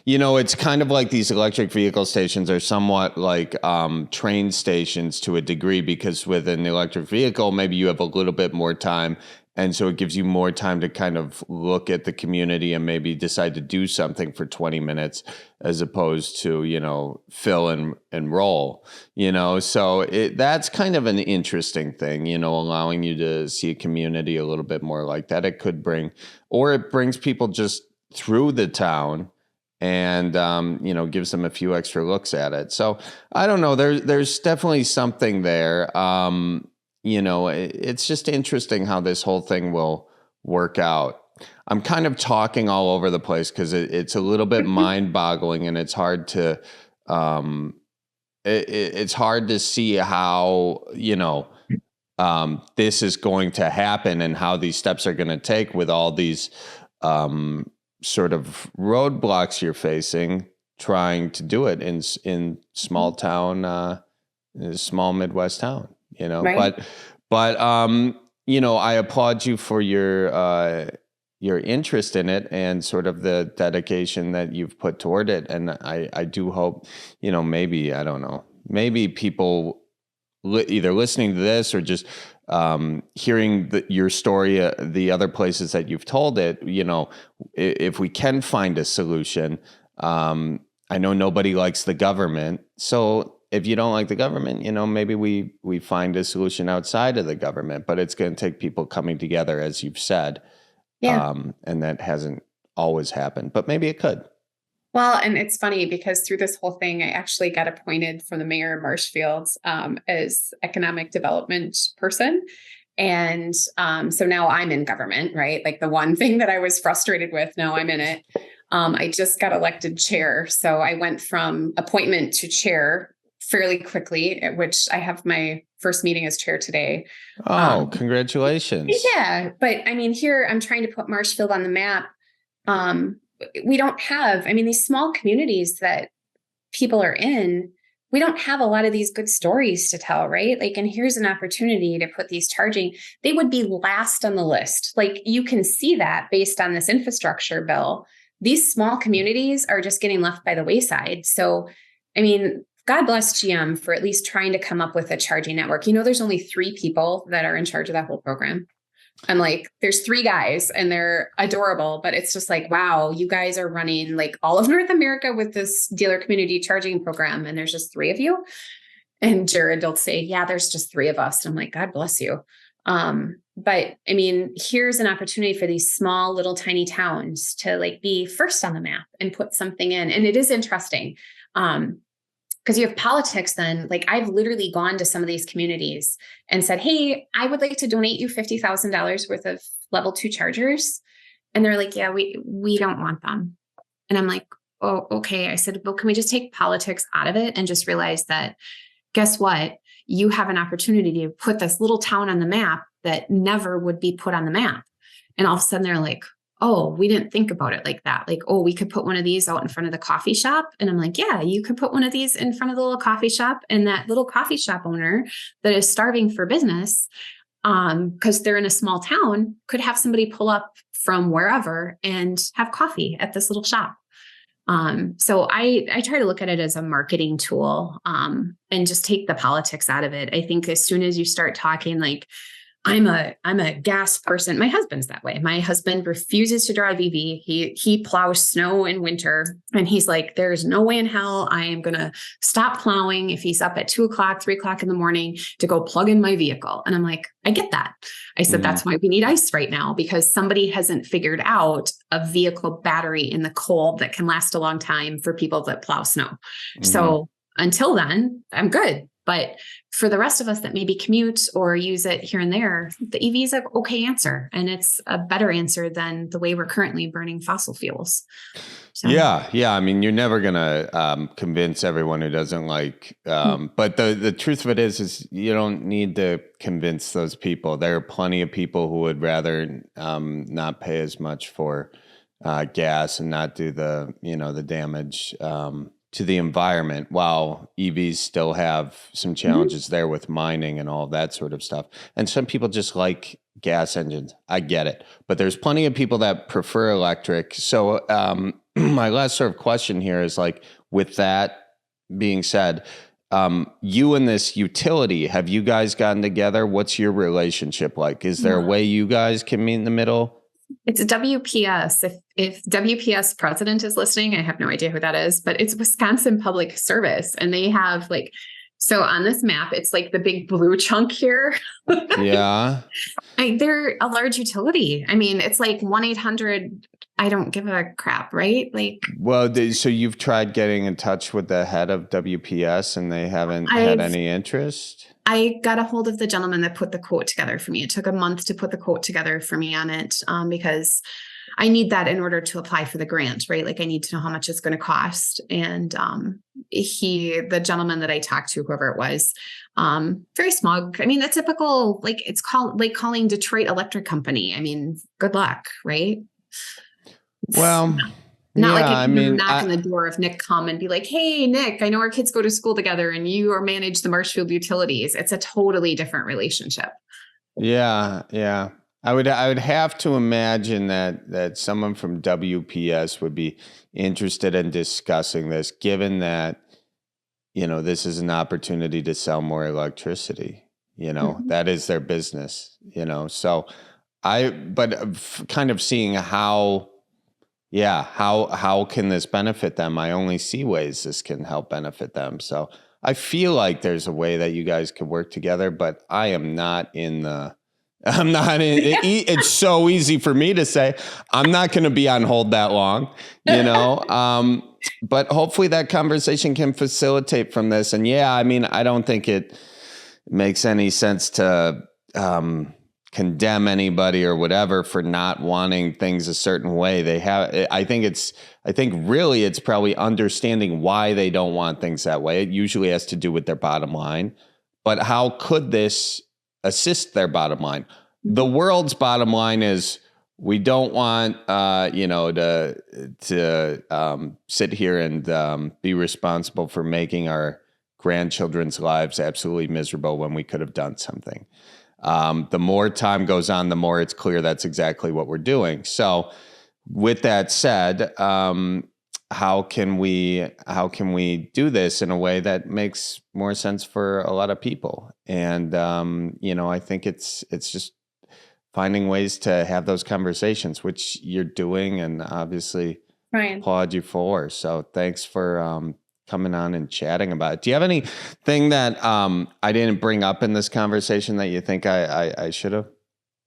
it's kind of like these electric vehicle stations are somewhat like train stations to a degree, because with an electric vehicle, maybe you have a little bit more time. And so it gives you more time to kind of look at the community and maybe decide to do something for 20 minutes as opposed to, fill and roll, So that's kind of an interesting thing, allowing you to see a community a little bit more like that. It could bring, or it brings people just through the town and, gives them a few extra looks at it. So I don't know, there's definitely something there. It's just interesting how this whole thing will work out. I'm kind of talking all over the place because it's a little bit mind-boggling, and it's hard to it's hard to see how this is going to happen and how these steps are going to take with all these sort of roadblocks you're facing trying to do it in small town, small Midwest town. Right. But I applaud you for your interest in it and sort of the dedication that you've put toward it. And I do hope, maybe, I don't know, maybe people either listening to this or just hearing your story, the other places that you've told it, if we can find a solution. I know nobody likes the government, so if you don't like the government, maybe we find a solution outside of the government, but it's going to take people coming together, as you've said. Yeah. And that hasn't always happened, but maybe it could. Well, and it's funny because through this whole thing, I actually got appointed from the mayor of Marshfield as economic development person. And so now I'm in government, right? Like the one thing that I was frustrated with, now I'm in it. I just got elected chair. So I went from appointment to chair fairly quickly, which I have my first meeting as chair today. Oh, congratulations. Yeah. But I mean, here I'm trying to put Marshfield on the map. We don't have, these small communities that people are in, we don't have a lot of these good stories to tell, right? Like, and here's an opportunity to put these charging, they would be last on the list. Like you can see that based on this infrastructure bill, these small communities are just getting left by the wayside. So, God bless GM for at least trying to come up with a charging network. There's only 3 people that are in charge of that whole program. I'm like, there's 3 guys and they're adorable, but it's just like, wow, you guys are running like all of North America with this dealer community charging program. And there's just 3 of you. And Jared will say, yeah, there's just 3 of us. And I'm like, God bless you. But here's an opportunity for these small little tiny towns to like be first on the map and put something in. And it is interesting. Because you have politics then, like I've literally gone to some of these communities and said, hey, I would like to donate you $50,000 worth of level 2 chargers. And they're like, yeah, we don't want them. And I'm like, oh, okay. I said, well, can we just take politics out of it and just realize that, guess what? You have an opportunity to put this little town on the map that never would be put on the map. And all of a sudden they're like, oh, we didn't think about it like that. Like, oh, we could put one of these out in front of the coffee shop. And I'm like, yeah, you could put one of these in front of the little coffee shop. And that little coffee shop owner that is starving for business, because they're in a small town, could have somebody pull up from wherever and have coffee at this little shop. So I try to look at it as a marketing tool, and just take the politics out of it. I think as soon as you start talking like, I'm a gas person. My husband's that way. My husband refuses to drive EV. He plows snow in winter, and he's like, there's no way in hell I am going to stop plowing if he's up at 2:00, 3:00 in the morning to go plug in my vehicle. And I'm like, I get that. I said, that's why we need ice right now, because somebody hasn't figured out a vehicle battery in the cold that can last a long time for people that plow snow. So until then, I'm good. But for the rest of us that maybe commute or use it here and there, the EV is an okay answer. And it's a better answer than the way we're currently burning fossil fuels. So. Yeah. I mean, you're never going to convince everyone who doesn't like, but the truth of it is you don't need to convince those people. There are plenty of people who would rather not pay as much for gas and not do the damage to the environment, while EVs still have some challenges there with mining and all that sort of stuff. And some people just like gas engines. I get it. But there's plenty of people that prefer electric. So my last sort of question here is like, with that being said, you and this utility, have you guys gotten together? What's your relationship like? Is there a way you guys can meet in the middle? It's WPS. If WPS president is listening, I have no idea who that is, but it's Wisconsin Public Service. And they have so on this map, it's like the big blue chunk here. Yeah. They're a large utility. I mean, it's like 1-800, I don't give a crap, right? Well, so you've tried getting in touch with the head of WPS and they haven't had any interest? I got a hold of the gentleman that put the quote together for me. It took a month to put the quote together for me on it, because I need that in order to apply for the grant, right? Like I need to know how much it's going to cost. And the gentleman that I talked to, whoever it was, very smug. I mean, the typical, it's called calling Detroit Electric Company. I mean, good luck, right? Well, not like you knock on the door of Nick come and be like, hey, Nick, I know our kids go to school together and you are manage the Marshfield utilities. It's a totally different relationship. Yeah. I would have to imagine that someone from WPS would be interested in discussing this, given that, this is an opportunity to sell more electricity, that is their business, so kind of seeing how can this benefit them? I only see ways this can help benefit them. So I feel like there's a way that you guys could work together, but it's so easy for me to say, I'm not going to be on hold that long, but hopefully that conversation can facilitate from this. And I don't think it makes any sense to, condemn anybody or whatever for not wanting things a certain way. I think really it's probably understanding why they don't want things that way. It usually has to do with their bottom line, but how could this assist their bottom line? The world's bottom line is we don't want, to sit here and be responsible for making our grandchildren's lives absolutely miserable when we could have done something. The more time goes on, the more it's clear that's exactly what we're doing. So with that said, how can we do this in a way that makes more sense for a lot of people? And, I think it's just finding ways to have those conversations, which you're doing and obviously applaud you for. So thanks for, coming on and chatting about it. Do you have anything that I didn't bring up in this conversation that you think I should have?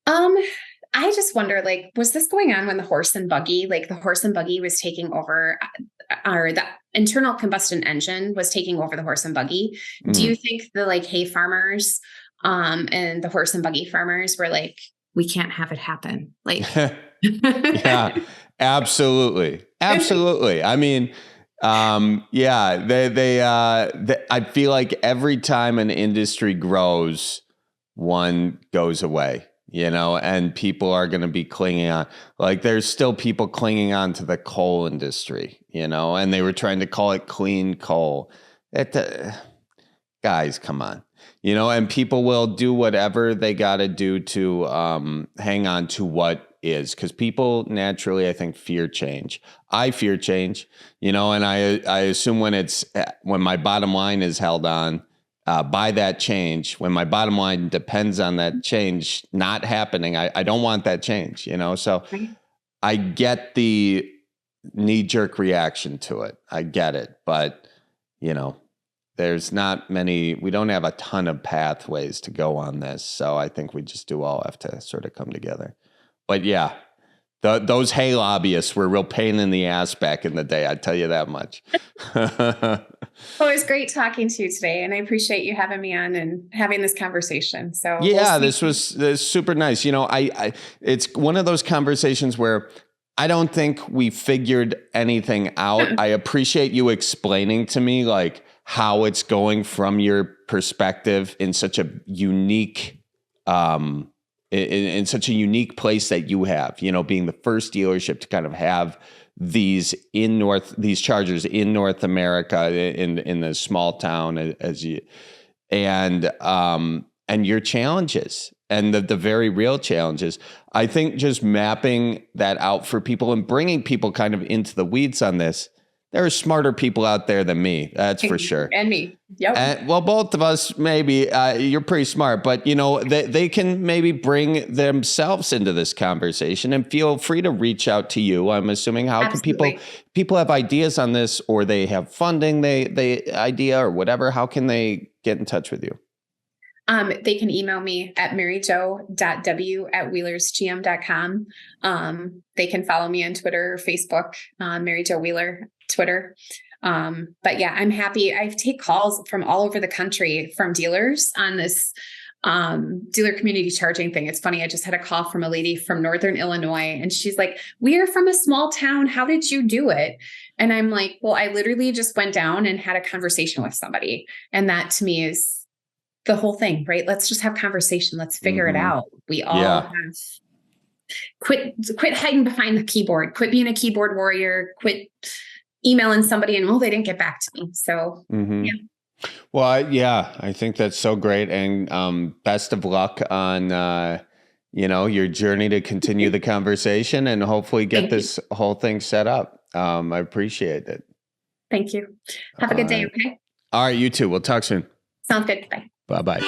I just wonder, was this going on when the horse and buggy was taking over, or the internal combustion engine was taking over the horse and buggy? Mm-hmm. Do you think the hay farmers and the horse and buggy farmers were like, we can't have it happen? Yeah, absolutely. I mean, I feel like every time an industry grows, one goes away, and people are going to be clinging on. Like there's still people clinging on to the coal industry, and they were trying to call it clean coal. Guys, come on, and people will do whatever they got to do to hang on to what is, because people naturally, I think, fear change. I fear change, and I assume when my bottom line is held on by that change, when my bottom line depends on that change not happening, I don't want that change, so I get the knee-jerk reaction to it. I get it, but there's not many, we don't have a ton of pathways to go on this, so I think we just do all have to sort of come together. But yeah, those hay lobbyists were a real pain in the ass back in the day. I tell you that much. Well, it was great talking to you today, and I appreciate you having me on and having this conversation. So yeah, this was super nice. It's one of those conversations where I don't think we figured anything out. I appreciate you explaining to me like how it's going from your perspective in such a unique in such a unique place that you have, being the first dealership to kind of have these chargers in North America in the small town and your challenges and the very real challenges. I think just mapping that out for people and bringing people kind of into the weeds on this. There are smarter people out there than me. That's for sure. And me. Yep. Well, both of us, maybe. You're pretty smart, but, they can maybe bring themselves into this conversation, and feel free to reach out to you. I'm assuming Absolutely. Can people have ideas on this, or they have funding, they idea or whatever. How can they get in touch with you? They can email me at maryjo.w@wheelersgm.com. They can follow me on Twitter or Facebook, Mary Jo Wheeler, Twitter. But yeah, I'm happy. I take calls from all over the country from dealers on this dealer community charging thing. It's funny. I just had a call from a lady from Northern Illinois, and she's like, "We are from a small town. How did you do it?" And I'm like, well, I literally just went down and had a conversation with somebody. And that to me is the whole thing, right? Let's just have conversation. Let's figure it out. We all have quit hiding behind the keyboard, quit being a keyboard warrior, quit emailing somebody and, they didn't get back to me. So yeah. Well, I think that's so great. And best of luck on, your journey to continue the conversation and hopefully get this whole thing set up. I appreciate it. Thank you. Have a good day. Okay. All right. You too. We'll talk soon. Sounds good. Bye. Bye-bye.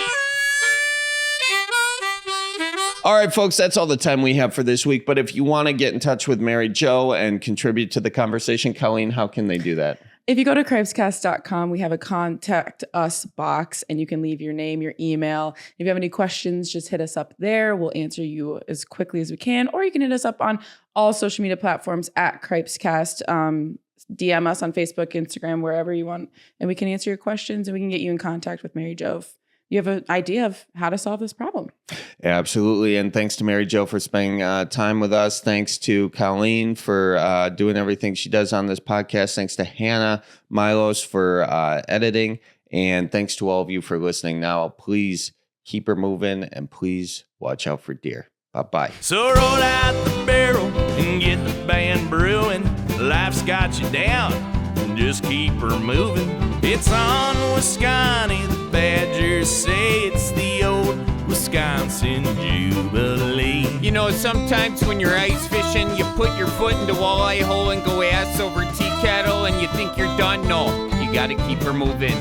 All right, folks, that's all the time we have for this week. But if you want to get in touch with Mary Jo and contribute to the conversation, Colleen, how can they do that? If you go to cripescast.com, we have a contact us box, and you can leave your name, your email. If you have any questions, just hit us up there. We'll answer you as quickly as we can. Or you can hit us up on all social media platforms at Cripescast. DM us on Facebook, Instagram, wherever you want, and we can answer your questions, and we can get you in contact with Mary Jo if you have an idea of how to solve this problem. Absolutely. And thanks to Mary Jo for spending time with us. Thanks to Colleen for doing everything she does on this podcast. Thanks to Hannah Milos for editing. And thanks to all of you for listening. Now, please keep her moving, and please watch out for deer. Bye-bye. So roll out the barrel and get the band brewing. Life's got you down, just keep her moving. It's on Wisconsin, the Badgers say it's the old Wisconsin Jubilee. Sometimes when you're ice fishing, you put your foot in the walleye hole and go ass over tea kettle, and you think you're done. No, you gotta keep her moving.